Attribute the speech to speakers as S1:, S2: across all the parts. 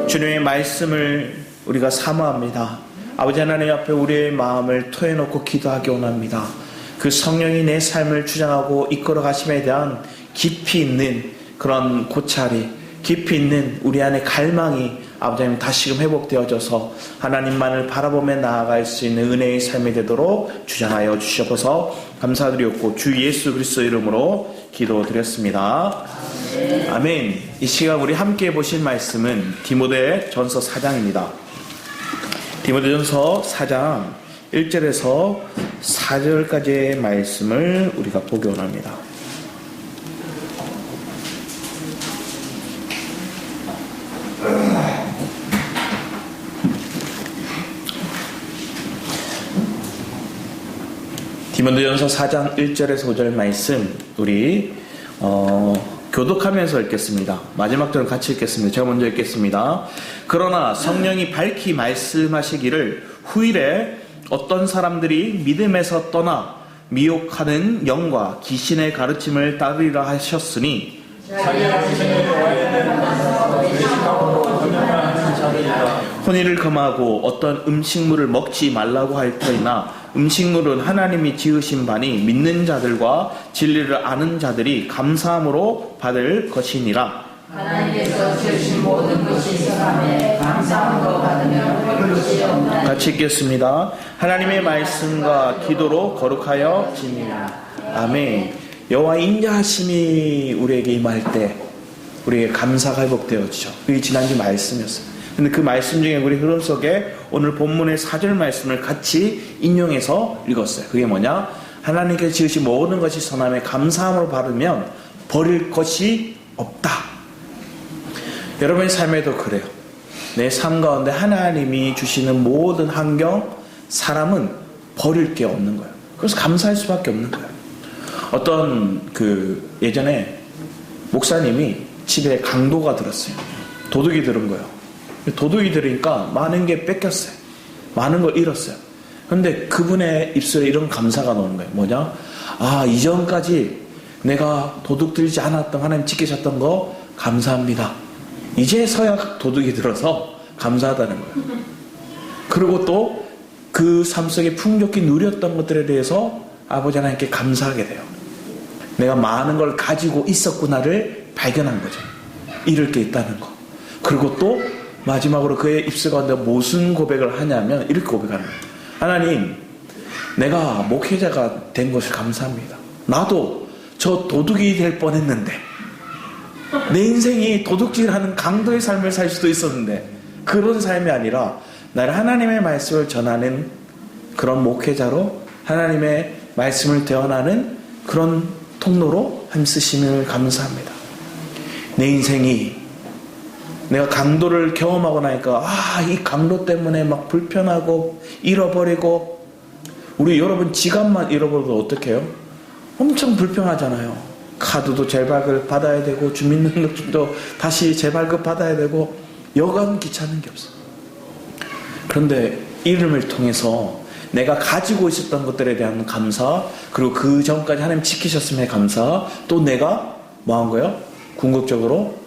S1: 주님의 말씀을 우리가 사모합니다. 아버지 하나님 앞에 우리의 마음을 토해놓고 기도하기 원합니다. 그 성령이 내 삶을 주장하고 이끌어 가심에 대한 깊이 있는 그런 고찰이, 깊이 있는 우리 안에 갈망이 아버지 하나님 다시금 회복되어져서 하나님만을 바라보며 나아갈 수 있는 은혜의 삶이 되도록 주장하여 주시옵소서. 감사드리옵고 주 예수 그리스도 이름으로 기도드렸습니다. 아멘. 이 시간 우리 함께 보실 말씀은 디모데전서 4장입니다. 디모데전서 4장 1절에서 4절까지의 말씀을 우리가 보기 원합니다. 디모데전서 4장 1절에서 5절 말씀 우리 교독하면서 읽겠습니다. 마지막 절은 같이 읽겠습니다. 제가 먼저 읽겠습니다. 그러나 성령이 밝히 말씀하시기를 후일에 어떤 사람들이 믿음에서 떠나 미혹하는 영과 귀신의 가르침을 따르리라 하셨으니 혼인을 금하고 어떤 음식물을 먹지 말라고 할 터이나 음식물은 하나님이 지으신 바니 믿는 자들과 진리를 아는 자들이 감사함으로 받을 것이니라.
S2: 하나님께서 지으신 모든 것이 선함에 감사함으로 받으면 볼 것이 없나니.
S1: 같이 읽겠습니다. 하나님의 말씀과 기도로 거룩하여 지니라. 아멘. 여호와 인자하심이 우리에게 임할 때 우리에게 감사가 회복되어지죠. 그게 지난주 말씀이었어요. 근데 그 말씀 중에 우리 흐름 속에 오늘 본문의 4절 말씀을 같이 인용해서 읽었어요. 그게 뭐냐? 하나님께서 지으신 모든 것이 선함에 감사함으로 받으면 버릴 것이 없다. 여러분의 삶에도 그래요. 내 삶 가운데 하나님이 주시는 모든 환경, 사람은 버릴 게 없는 거예요. 그래서 감사할 수밖에 없는 거예요. 어떤 예전에 목사님이 집에 강도가 들었어요. 도둑이 들은 거예요. 도둑이 들으니까 많은 게 뺏겼어요. 많은 걸 잃었어요. 그런데 그분의 입술에 이런 감사가 나오는 거예요. 뭐냐? 아, 이전까지 내가 도둑 들지 않았던 하나님 지키셨던 거 감사합니다. 이제서야 도둑이 들어서 감사하다는 거예요. 그리고 또 그 삶 속에 풍족히 누렸던 것들에 대해서 아버지 하나님께 감사하게 돼요. 내가 많은 걸 가지고 있었구나를 발견한 거죠. 잃을 게 있다는 거. 그리고 또 마지막으로 그의 입술 가운데 무슨 고백을 하냐면 이렇게 고백하는 거예요. 하나님, 내가 목회자가 된 것을 감사합니다. 나도 저 도둑이 될 뻔했는데 내 인생이 도둑질하는 강도의 삶을 살 수도 있었는데 그런 삶이 아니라 나를 하나님의 말씀을 전하는 그런 목회자로 하나님의 말씀을 대언하는 그런 통로로 하나님 쓰심을 감사합니다. 내 인생이 내가 강도를 경험하고 나니까 이 강도 때문에 막 불편하고 잃어버리고 우리 여러분 지갑만 잃어버려도 어떻게 해요? 엄청 불편하잖아요. 카드도 재발급 받아야 되고 주민등록증도 다시 재발급 받아야 되고 여간 귀찮은 게 없어. 그런데 이름을 통해서 내가 가지고 있었던 것들에 대한 감사, 그리고 그 전까지 하나님 지키셨음에 감사, 또 내가 뭐 한 거예요? 궁극적으로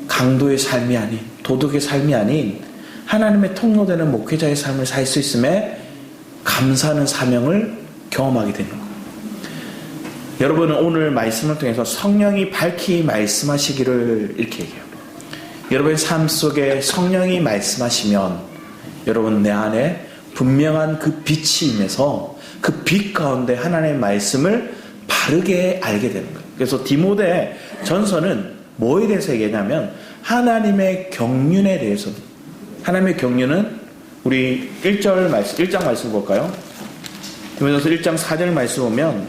S1: 강도의 삶이 아닌, 도둑의 삶이 아닌 하나님의 통로되는 목회자의 삶을 살 수 있음에 감사하는 사명을 경험하게 되는 거예요. 여러분은 오늘 말씀을 통해서 성령이 밝히 말씀하시기를 이렇게 얘기해요. 여러분의 삶 속에 성령이 말씀하시면 여러분 내 안에 분명한 그 빛이 임해서 그 빛 가운데 하나님의 말씀을 바르게 알게 되는 거예요. 그래서 디모데 전서는 뭐에 대해서 얘기하냐면 하나님의 경륜에 대해서. 하나님의 경륜은 우리 1장 말씀 볼까요? 디모데전서 1장 4절 말씀 보면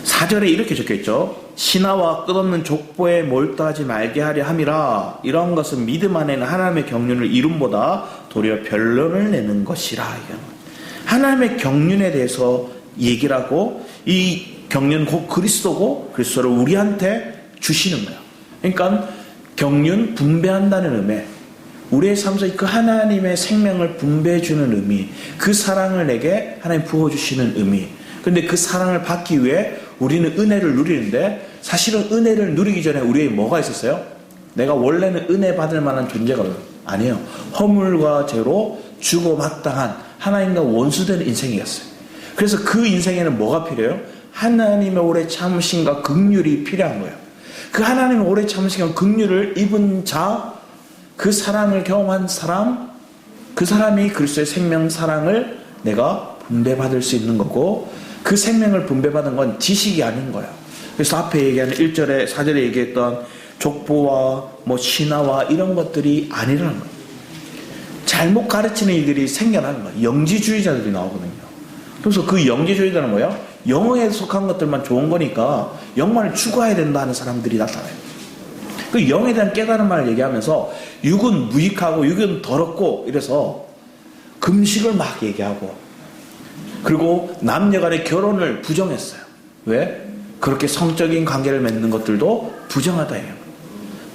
S1: 4절에 이렇게 적혀있죠. 신하와 끝없는 족보에 몰두하지 말게 하려 함이라. 이러한 것은 믿음 안에는 하나님의 경륜을 이룸보다 도리어 변론을 내는 것이라. 하나님의 경륜에 대해서 얘기를 하고 이 경륜 곧 그리스도고 그리스도를 우리한테 주시는 거예요. 그러니까 경륜 분배한다는 의미, 우리의 삶 속에 그 하나님의 생명을 분배해주는 의미, 그 사랑을 내게 하나님 부어주시는 의미. 근데 그 사랑을 받기 위해 우리는 은혜를 누리는데 사실은 은혜를 누리기 전에 우리에게 뭐가 있었어요? 내가 원래는 은혜 받을 만한 존재가 아니에요. 허물과 죄로 주고 마땅한 하나님과 원수되는 인생이었어요. 그래서 그 인생에는 뭐가 필요해요? 하나님의 오래 참으심과 긍휼이 필요한 거예요. 그 하나님의 오래 참으심과 긍휼을 입은 자, 그 사랑을 경험한 사람, 그 사람이 그리스도의 생명 사랑을 내가 분배받을 수 있는 거고, 그 생명을 분배받은 건 지식이 아닌 거예요. 그래서 앞에 얘기하는 1절에 4절에 얘기했던 족보와 뭐 신화와 이런 것들이 아니라는 거예요. 잘못 가르치는 이들이 생겨나는 거예요. 영지주의자들이 나오거든요. 그래서 그 영지주의자는 뭐예요? 영에 속한 것들만 좋은 거니까 영만을 추구해야 된다는 사람들이 나타나요. 그 영에 대한 깨달음을 얘기하면서 육은 무익하고 육은 더럽고 이래서 금식을 막 얘기하고, 그리고 남녀 간의 결혼을 부정했어요. 왜? 그렇게 성적인 관계를 맺는 것들도 부정하다 해요.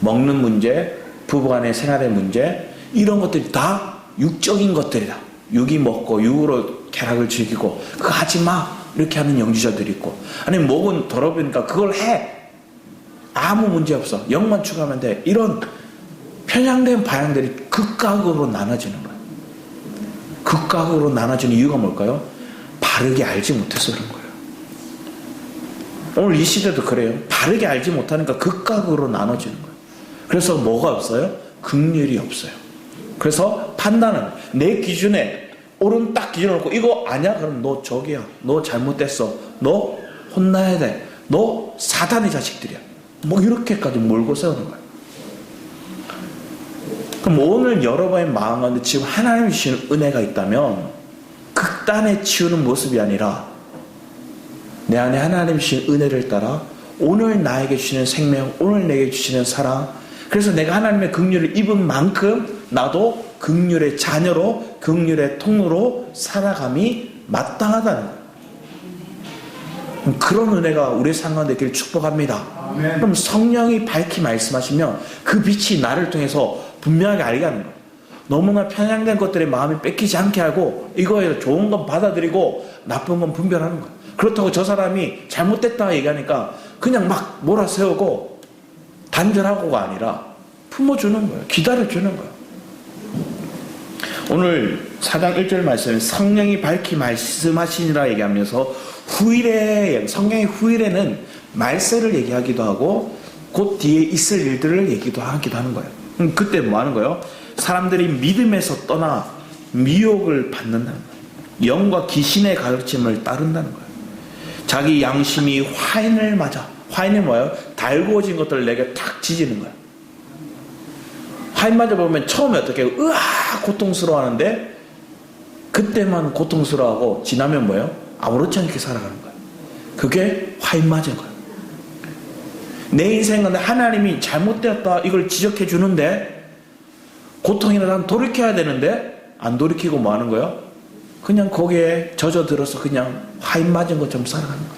S1: 먹는 문제, 부부간의 생활의 문제, 이런 것들이 다 육적인 것들이다. 육이 먹고 육으로 쾌락을 즐기고 그거 하지 마 이렇게 하는 영지자들이 있고, 아니 목은 더러우니까 그걸 해, 아무 문제 없어, 영만 추구하면 돼, 이런 편향된 방향들이 극각으로 나눠지는 거예요. 극각으로 나눠지는 이유가 뭘까요? 바르게 알지 못해서 그런 거예요. 오늘 이 시대도 그래요. 바르게 알지 못하니까 극각으로 나눠지는 거예요. 그래서 뭐가 없어요? 긍휼이 없어요. 그래서 판단은 내 기준에 옳은 딱 기준을 놓고 이거 아니야? 그럼 너 저기야, 너 잘못됐어, 너 혼나야 돼, 너 사단의 자식들이야, 뭐 이렇게까지 몰고 세우는 거예요. 그럼 오늘 여러분의 마음 가운데 지금 하나님이 주시는 은혜가 있다면 극단에 치우는 모습이 아니라 내 안에 하나님이 주시는 은혜를 따라 오늘 나에게 주시는 생명, 오늘 내게 주시는 사랑, 그래서 내가 하나님의 긍휼을 입은 만큼 나도 긍휼의 자녀로, 긍휼의 통로로 살아감이 마땅하다는 거예요. 그런 은혜가 우리의 삶 가운데 있기를 축복합니다. 아멘. 그럼 성령이 밝히 말씀하시면 그 빛이 나를 통해서 분명하게 알게 하는 거예요. 너무나 편향된 것들에 마음이 뺏기지 않게 하고, 이거에 좋은 건 받아들이고 나쁜 건 분별하는 거예요. 그렇다고 저 사람이 잘못됐다 얘기하니까 그냥 막 몰아세우고 단절하고가 아니라 품어주는 거예요. 기다려주는 거예요. 오늘 4장 1절 말씀에 성령이 밝히 말씀하시니라 얘기하면서 후일에, 성령의 후일에는 말세를 얘기하기도 하고 곧 뒤에 있을 일들을 얘기도 하기도 하는 거예요. 그때 뭐 하는 거예요? 사람들이 믿음에서 떠나 미혹을 받는다는 거예요. 영과 귀신의 가르침을 따른다는 거예요. 자기 양심이 화인을 맞아. 화인이 뭐예요? 달구어진 것들을 내게 탁 지지는 거예요. 화인 맞아보면 처음에 어떻게 해요? 으아 고통스러워하는데 그때만 고통스러워하고 지나면 뭐예요? 아무렇지 않게 살아가는 거예요. 그게 화인 맞은 거예요. 내 인생은 하나님이 잘못되었다 이걸 지적해 주는데 고통이나 난 돌이켜야 되는데 안 돌이키고 뭐 하는 거예요? 그냥 거기에 젖어들어서 그냥 화인 맞은 것처럼 살아가는 거예요.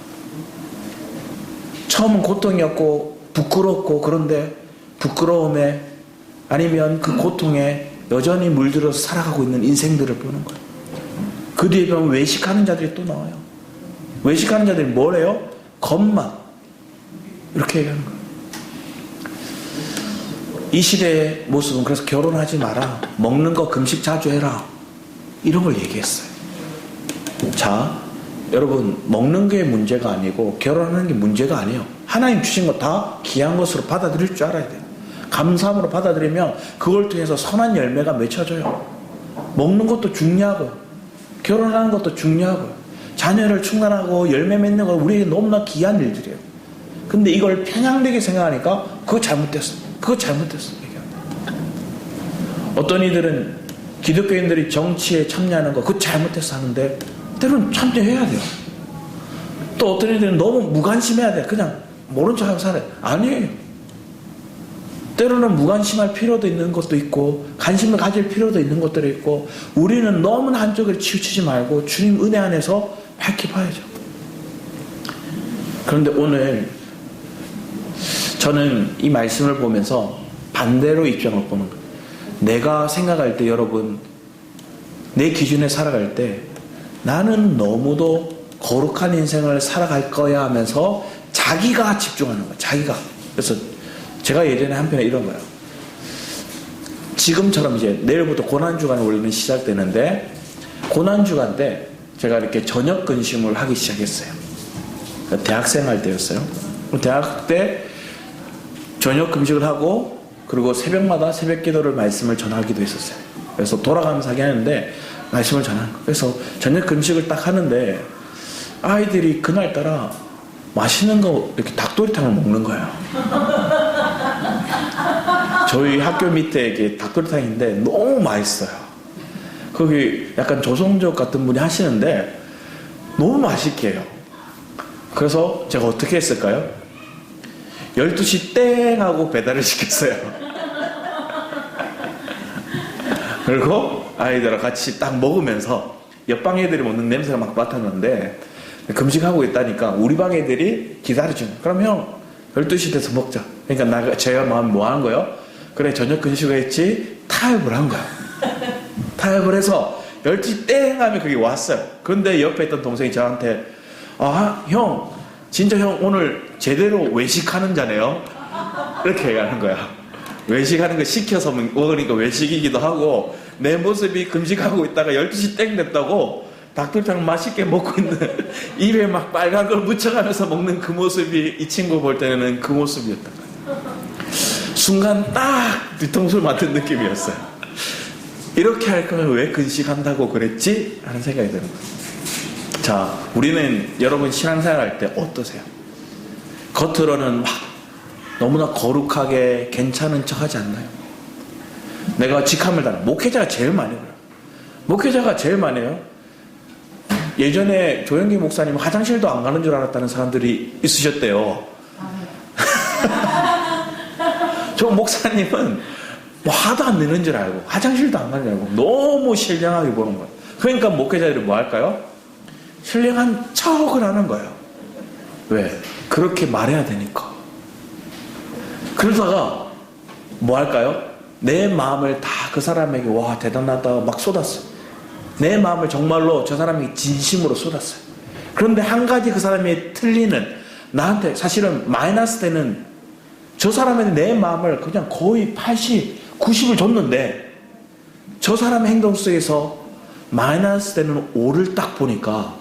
S1: 처음은 고통이었고 부끄럽고, 그런데 부끄러움에 아니면 그 고통에 여전히 물들어서 살아가고 있는 인생들을 보는 거예요. 그 뒤에 보면 외식하는 자들이 또 나와요. 외식하는 자들이 뭐래요? 겁만 이렇게 얘기하는 거예요. 이 시대의 모습은 그래서 결혼하지 마라, 먹는 거 금식 자주 해라, 이런 걸 얘기했어요. 자, 여러분, 먹는 게 문제가 아니고 결혼하는 게 문제가 아니에요. 하나님 주신 거 다 귀한 것으로 받아들일 줄 알아야 돼요. 감사함으로 받아들이면 그걸 통해서 선한 열매가 맺혀져요. 먹는 것도 중요하고 결혼하는 것도 중요하고 자녀를 충만하고 열매 맺는 건 우리에게 너무나 귀한 일들이에요. 근데 이걸 편향되게 생각하니까 그거 잘못됐어, 그거 잘못됐어 얘기합니다. 어떤 이들은 기독교인들이 정치에 참여하는 거 그거 잘못됐어 하는데 때로는 참여해야 돼요. 또 어떤 이들은 너무 무관심해야 돼, 그냥 모른 척하고 살아요. 아니에요. 때로는 무관심할 필요도 있는 것도 있고 관심을 가질 필요도 있는 것들이 있고, 우리는 너무나 한쪽을 치우치지 말고 주님 은혜 안에서 밝히 봐야죠. 그런데 오늘 저는 이 말씀을 보면서 반대로 입장을 보는 거예요. 내가 생각할 때, 여러분, 내 기준에 살아갈 때 나는 너무도 거룩한 인생을 살아갈 거야 하면서 자기가 집중하는 거예요. 자기가. 그래서 제가 예전에 한편에 이런 거예요. 지금처럼 이제 내일부터 고난주간이 원래는 시작되는데, 고난주간 때 제가 이렇게 저녁 근심을 하기 시작했어요. 대학생 할 때였어요. 대학 때 저녁 금식을 하고, 그리고 새벽마다 새벽 기도를 말씀을 전하기도 했었어요. 그래서 돌아가면서 하긴 하는데 말씀을 전하는 거예요. 그래서 저녁 금식을 딱 하는데 아이들이 그날따라 맛있는 거 이렇게 닭도리탕을 먹는 거예요. 저희 학교 밑에 이게 닭도리탕인데 너무 맛있어요. 거기 약간 조성적 같은 분이 하시는데 너무 맛있게 해요. 그래서 제가 어떻게 했을까요? 12시 땡 하고 배달을 시켰어요. 그리고 아이들과 같이 딱 먹으면서 옆방 애들이 먹는 냄새가 막 맡았는데, 금식하고 있다니까 우리 방 애들이 기다려주는 거예요. 그럼 형 12시 돼서 먹자. 그러니까 제가 마음 뭐 하는 거예요? 그래, 저녁 근식을 했지. 타협을 한 거야. 타협을 해서 12시 땡 하면 그게 왔어요. 그런데 옆에 있던 동생이 저한테, 아, 형, 진짜 형 오늘 제대로 외식하는 자네요. 이렇게 얘기하는 거야. 외식하는 거 시켜서 먹으니까 외식이기도 하고, 내 모습이 금식하고 있다가 12시 땡 됐다고 닭도리탕 맛있게 먹고 있는, 입에 막 빨간 걸 묻혀가면서 먹는 그 모습이 이 친구 볼 때는 그 모습이었던 거예요. 순간 딱 뒤통수를 맞은 느낌이었어요. 이렇게 할 거면 왜 근식한다고 그랬지? 하는 생각이 드는 거예요. 자, 우리는 여러분 신앙생활 할 때 어떠세요? 겉으로는 막 너무나 거룩하게 괜찮은 척 하지 않나요? 내가 직함을 다는 목회자가 제일 많이 그래요. 목회자가 제일 많이 해요. 예전에 조영기 목사님 화장실도 안 가는 줄 알았다는 사람들이 있으셨대요. 저 목사님은 뭐 화도 안 내는 줄 알고 화장실도 안 가는 줄 알고 너무 신령하게 보는 거예요. 그러니까 목회자들이 뭐 할까요? 신령한 척을 하는 거예요. 왜? 그렇게 말해야 되니까. 그러다가 뭐 할까요? 내 마음을 다 그 사람에게 와 대단하다 막 쏟았어. 내 마음을 정말로 저 사람에게 진심으로 쏟았어요. 그런데 한 가지 그 사람이 틀리는, 나한테 사실은 마이너스 되는, 저 사람에게 내 마음을 그냥 거의 80, 90을 줬는데 저 사람의 행동 속에서 마이너스 되는 5를 딱 보니까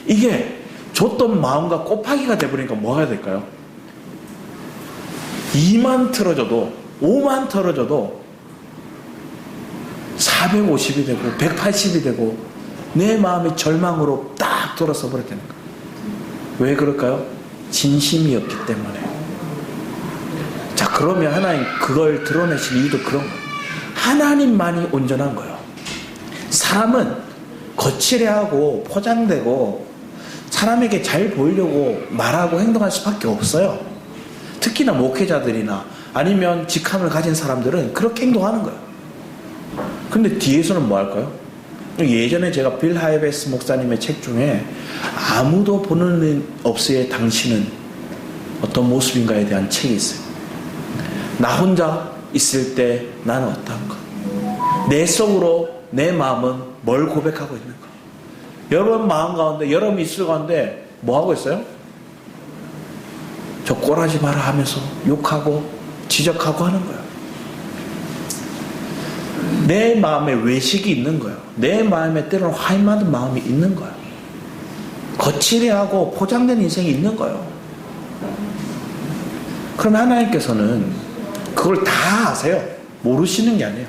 S1: 이게 줬던 마음과 곱하기가 돼버리니까 뭐 해야 될까요? 2만 틀어줘도 5만 틀어줘도 450이 되고 180이 되고 내 마음이 절망으로 딱 돌아서 버렸다는 거예요. 왜 그럴까요? 진심이었기 때문에. 자, 그러면 하나님 그걸 드러내신 이유도 그런 거예요. 하나님만이 온전한 거예요. 사람은 거칠해하고 포장되고 사람에게 잘 보이려고 말하고 행동할 수밖에 없어요. 특히나 목회자들이나 아니면 직함을 가진 사람들은 그렇게 행동하는 거예요. 근데 뒤에서는 뭐 할까요? 예전에 제가 빌 하이베스 목사님의 책 중에 아무도 보는 없이의 당신은 어떤 모습인가에 대한 책이 있어요. 나 혼자 있을 때 나는 어떤가? 내 속으로 내 마음은 뭘 고백하고 있는가? 여러분 마음 가운데, 여러분 입술 가운데 뭐 하고 있어요? 저 꼬라지 마라 하면서 욕하고 지적하고 하는 거예요. 내 마음에 외식이 있는 거예요. 내 마음에 때로는 화인받은 마음이 있는 거예요. 거칠해하고 포장된 인생이 있는 거예요. 그럼 하나님께서는 그걸 다 아세요. 모르시는 게 아니에요.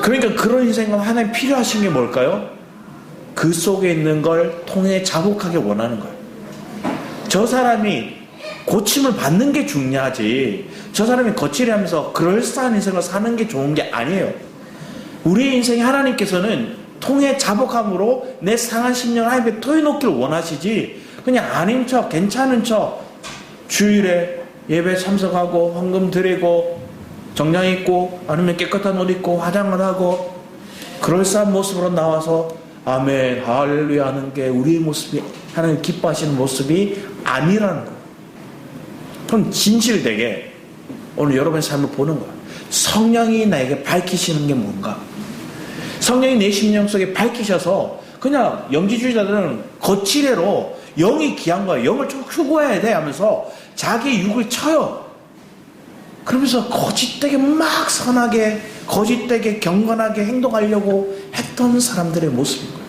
S1: 그러니까 그런 인생은 하나님 필요하신 게 뭘까요? 그 속에 있는 걸 통해 자복하게 원하는 거예요. 저 사람이 고침을 받는 게 중요하지, 저 사람이 거칠해하면서 그럴싸한 인생을 사는 게 좋은 게 아니에요. 우리의 인생에 하나님께서는 통해 자복함으로 내 상한 심령을 하나님께 토해놓기를 원하시지, 그냥 아닌 척 괜찮은 척 주일에 예배 참석하고 헌금 드리고 정장 입고 아니면 깨끗한 옷 입고 화장을 하고 그럴싸한 모습으로 나와서 아멘 할렐루야 하는 게 우리의 모습이 하나님 기뻐하시는 모습이 아니라는 거예요. 그럼 진실되게 오늘 여러분의 삶을 보는 거예요. 성령이 나에게 밝히시는 게 뭔가? 성령이 내 심령 속에 밝히셔서, 그냥 영지주의자들은 거칠애로 영이 귀한 거예요. 영을 좀 추구해야 돼 하면서 자기 육을 쳐요. 그러면서 거짓되게 막 선하게, 거짓되게 경건하게 행동하려고 했던 사람들의 모습인 거예요.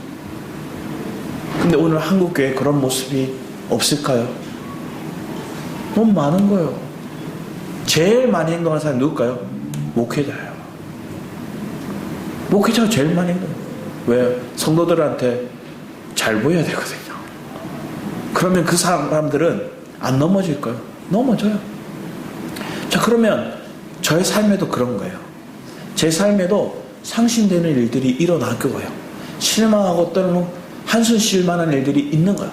S1: 근데 오늘 한국교회에 그런 모습이 없을까요? 너무 많은 거예요. 제일 많이 행동하는 사람이 누굴까요? 목회자예요. 목회자가 제일 많이 행동해요. 왜? 성도들한테 잘 보여야 되거든요. 그러면 그 사람들은 안 넘어질 거예요. 넘어져요. 자, 그러면 저의 삶에도 그런 거예요. 제 삶에도 상심되는 일들이 일어나고요. 실망하고 때로는 한숨 쉴 만한 일들이 있는 거예요.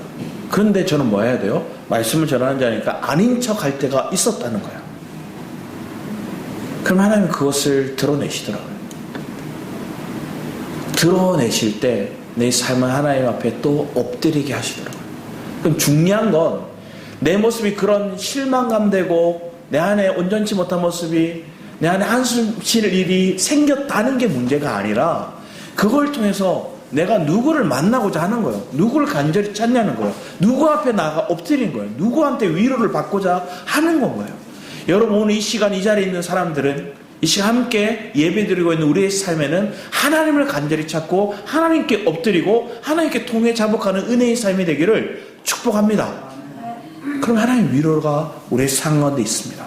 S1: 그런데 저는 뭐 해야 돼요? 말씀을 전하는 자니까 아닌 척 할 때가 있었다는 거예요. 그럼 하나님은 그것을 드러내시더라고요. 드러내실 때 내 삶을 하나님 앞에 또 엎드리게 하시더라고요. 그럼 중요한 건 내 모습이 그런 실망감 되고 내 안에 온전치 못한 모습이 내 안에 한숨 쉴 일이 생겼다는 게 문제가 아니라 그걸 통해서 내가 누구를 만나고자 하는 거예요. 누구를 간절히 찾냐는 거예요. 누구 앞에 나가 엎드린 거예요. 누구한테 위로를 받고자 하는 건 거예요. 여러분, 오늘 이 시간 이 자리에 있는 사람들은 이 시간 함께 예배드리고 있는 우리의 삶에는 하나님을 간절히 찾고 하나님께 엎드리고 하나님께 통해 자복하는 은혜의 삶이 되기를 축복합니다. 그럼 하나님의 위로가 우리의 삶 가운데 있습니다.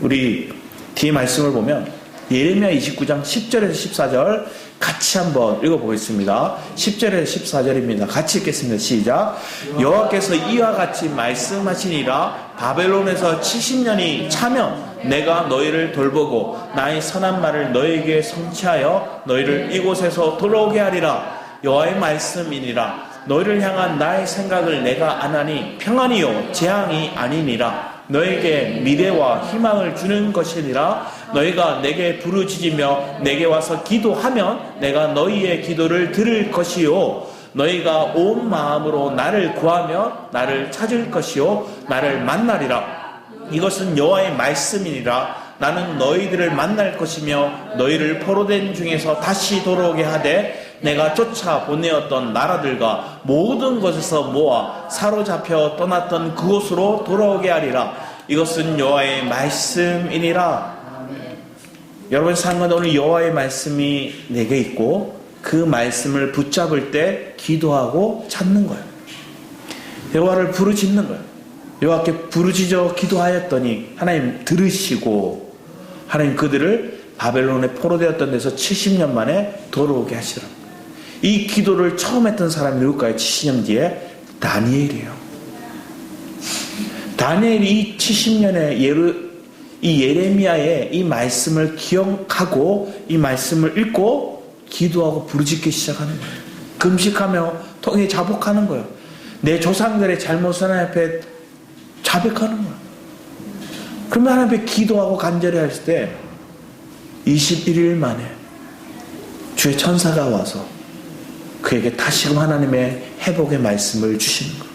S1: 우리 뒤에 말씀을 보면 예레미야 29장 10절에서 14절 같이 한번 읽어보겠습니다. 10절에서 14절입니다. 같이 읽겠습니다. 시작. 여호와께서 이와 같이 말씀하시니라. 바벨론에서 70년이 차면 내가 너희를 돌보고 나의 선한 말을 너희에게 성취하여 너희를 이곳에서 돌아오게 하리라. 여호와의 말씀이니라. 너희를 향한 나의 생각을 내가 아나니 평안이요 재앙이 아니니라. 너에게 미래와 희망을 주는 것이니라. 너희가 내게 부르짖으며 내게 와서 기도하면 내가 너희의 기도를 들을 것이요 너희가 온 마음으로 나를 구하면 나를 찾을 것이요 나를 만나리라. 이것은 여호와의 말씀이니라. 나는 너희들을 만날 것이며 너희를 포로된 중에서 다시 돌아오게 하되 내가 쫓아 보내었던 나라들과 모든 곳에서 모아 사로잡혀 떠났던 그곳으로 돌아오게 하리라. 이것은 여호와의 말씀이니라. 여러분 상관은 오늘 여호와의 말씀이 내게 있고 그 말씀을 붙잡을 때 기도하고 찾는 거예요. 여호와를 부르짖는 거예요. 여호와께 부르짖어 기도하였더니 하나님 들으시고 하나님 그들을 바벨론에 포로되었던 데서 70년 만에 돌아오게 하시라. 이 기도를 처음 했던 사람이 누굴까요? 70년 뒤에 다니엘이에요. 다니엘이 이 70년에 이 예레미야의 이 말씀을 기억하고 이 말씀을 읽고 기도하고 부르짖기 시작하는 거예요. 금식하며 통해 자복하는 거예요. 내 조상들의 잘못을 하나님 앞에 자백하는 거예요. 그러면 하나님 앞에 기도하고 간절히 할 때 21일 만에 주의 천사가 와서 그에게 다시금 하나님의 회복의 말씀을 주시는 거예요.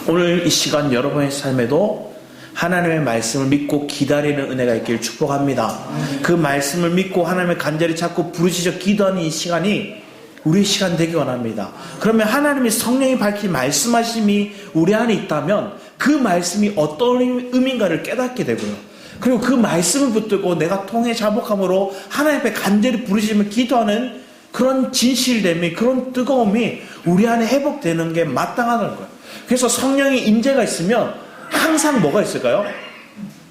S1: 오늘 이 시간 여러분의 삶에도 하나님의 말씀을 믿고 기다리는 은혜가 있기를 축복합니다. 그 말씀을 믿고 하나님을 간절히 찾고 부르짖어 기도하는 이 시간이 우리의 시간 되기 원합니다. 그러면 하나님의 성령이 밝히 말씀하심이 우리 안에 있다면 그 말씀이 어떤 의미인가를 깨닫게 되고요. 그리고 그 말씀을 붙들고 내가 통해 자복함으로 하나님 앞에 간절히 부르짖으며 기도하는 그런 진실됨이, 그런 뜨거움이 우리 안에 회복되는 게 마땅하다는 거예요. 그래서 성령의 임재가 있으면 항상 뭐가 있을까요?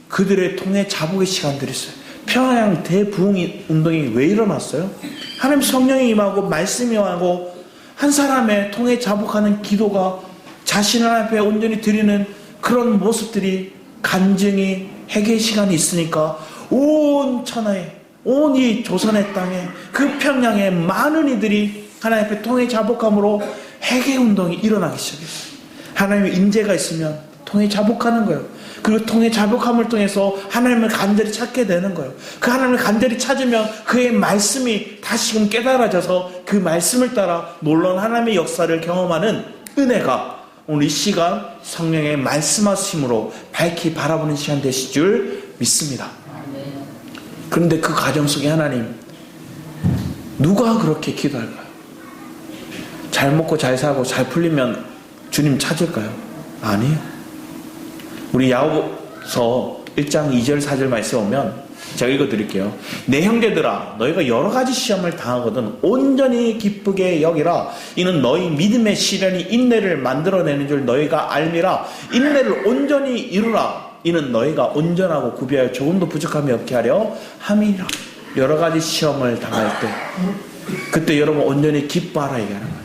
S1: 그들의 통해 자복의 시간들이 있어요. 평양 대부흥 운동이 왜 일어났어요? 하나님 성령이 임하고 말씀이 임하고 한 사람의 통해 자복하는 기도가 자신을 앞에 온전히 드리는 그런 모습들이 간증이 회개 시간이 있으니까 온 천하에 온 이 조선의 땅에 그 평양에 많은 이들이 하나님 앞에 통해 자복함으로 회개 운동이 일어나기 시작했어요. 하나님의 임재가 있으면 통해 자복하는 거예요. 그리고 통해 자복함을 통해서 하나님을 간절히 찾게 되는 거예요. 그 하나님을 간절히 찾으면 그의 말씀이 다시금 깨달아져서 그 말씀을 따라 놀라운 하나님의 역사를 경험하는 은혜가 오늘 이 시간 성령의 말씀하심으로 밝히 바라보는 시간 되실 줄 믿습니다. 그런데 그 과정 속에 하나님 누가 그렇게 기도할까요? 잘 먹고 잘 살고 잘 풀리면 주님 찾을까요? 아니에요. 우리 야고보서 1장 2절 4절 말씀 오면 제가 읽어드릴게요. 내 형제들아 너희가 여러 가지 시험을 당하거든 온전히 기쁘게 여기라. 이는 너희 믿음의 시련이 인내를 만들어내는 줄 너희가 알미라. 인내를 온전히 이루라. 이는 너희가 온전하고 구비하여 조금도 부족함이 없게 하려 함이라. 여러 가지 시험을 당할 때 그때 여러분 온전히 기뻐하라 얘기하는 거예요.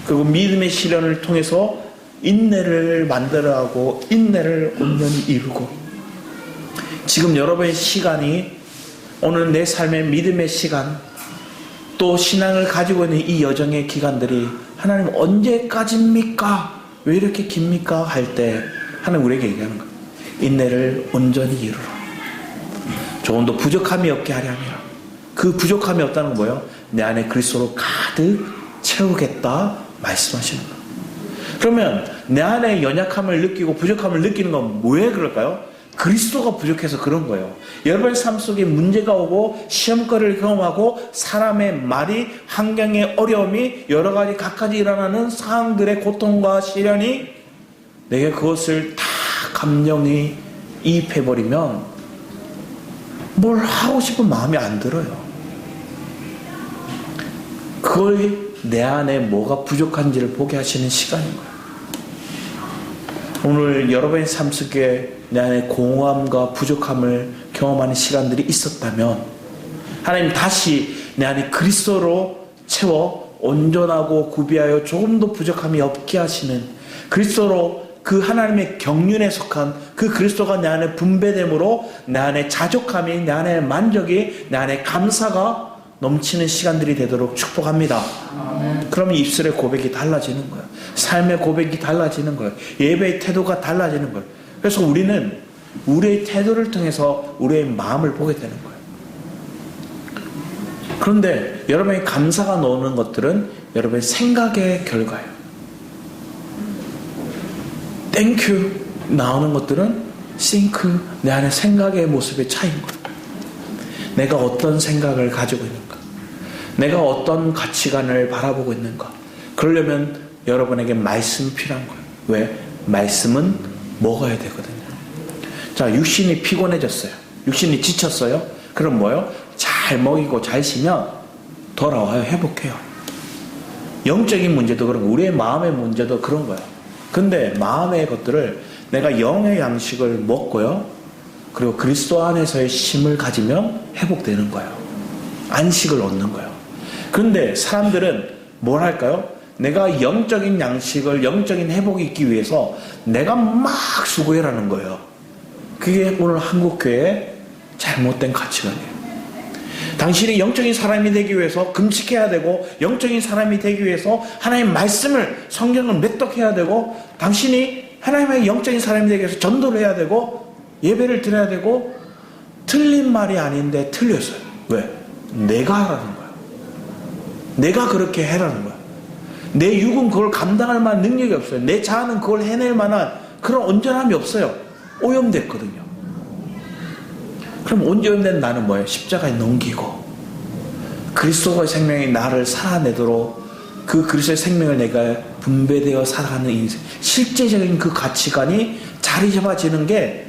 S1: 그리고 믿음의 시련을 통해서 인내를 만들어가고 인내를 온전히 이루고. 지금 여러분의 시간이 오늘 내 삶의 믿음의 시간 또 신앙을 가지고 있는 이 여정의 기간들이 하나님 언제까지입니까? 왜 이렇게 깁니까? 할 때 하나님 우리에게 얘기하는 거예요. 인내를 온전히 이루라. 조금도 부족함이 없게 하려 함이라. 그 부족함이 없다는 건 뭐예요? 내 안에 그리스도로 가득 채우겠다 말씀하시는 거예요. 그러면 내 안에 연약함을 느끼고 부족함을 느끼는 건 왜 그럴까요? 그리스도가 부족해서 그런 거예요. 여러분의 삶 속에 문제가 오고 시험거리를 경험하고 사람의 말이 환경의 어려움이 여러 가지 각가지 일어나는 상황들의 고통과 시련이 내게 그것을 다 감정이 이입해버리면 뭘 하고 싶은 마음이 안 들어요. 그걸 내 안에 뭐가 부족한지를 보게 하시는 시간인 거예요. 오늘 여러분의 삶 속에 내 안에 공허함과 부족함을 경험하는 시간들이 있었다면 하나님 다시 내 안에 그리스도로 채워 온전하고 구비하여 조금도 부족함이 없게 하시는 그리스도로 그 하나님의 경륜에 속한 그 그리스도가 내 안에 분배됨으로 내 안에 자족함이 내 안에 만족이 내 안에 감사가 넘치는 시간들이 되도록 축복합니다. 그러면 입술의 고백이 달라지는 거예요. 삶의 고백이 달라지는 거예요. 예배의 태도가 달라지는 거예요. 그래서 우리는 우리의 태도를 통해서 우리의 마음을 보게 되는 거예요. 그런데 여러분의 감사가 나오는 것들은 여러분의 생각의 결과예요. 땡큐 나오는 것들은 싱크 내 안에 생각의 모습의 차이인 거예요. 내가 어떤 생각을 가지고 있는가, 내가 어떤 가치관을 바라보고 있는가. 그러려면 여러분에게 말씀이 필요한 거예요. 왜? 말씀은 먹어야 되거든요. 자, 육신이 피곤해졌어요. 육신이 지쳤어요. 그럼 뭐요? 잘 먹이고 잘 쉬면 돌아와요. 회복해요. 영적인 문제도 그런 거, 우리의 마음의 문제도 그런 거예요. 근데 마음의 것들을 내가 영의 양식을 먹고요, 그리고 그리스도 안에서의 힘을 가지면 회복되는 거예요. 안식을 얻는 거예요. 그런데 사람들은 뭘 할까요? 내가 영적인 양식을, 영적인 회복이 있기 위해서 내가 막 수고해라는 거예요. 그게 오늘 한국교회의 잘못된 가치관이에요. 당신이 영적인 사람이 되기 위해서 금식해야 되고, 영적인 사람이 되기 위해서 하나님의 말씀을, 성경을 맺독해야 되고, 당신이 하나님의 영적인 사람이 되기 위해서 전도를 해야 되고, 예배를 드려야 되고. 틀린 말이 아닌데 틀렸어요. 왜? 내가 하라는 거야. 내가 그렇게 해라는 거야. 내 육은 그걸 감당할 만한 능력이 없어요. 내 자아는 그걸 해낼 만한 그런 온전함이 없어요. 오염됐거든요. 그럼 오염된 나는 뭐예요? 십자가에 넘기고 그리스도의 생명이 나를 살아내도록 그 그리스도의 생명을 내가 분배되어 살아가는 인생, 실제적인 그 가치관이 자리 잡아지는 게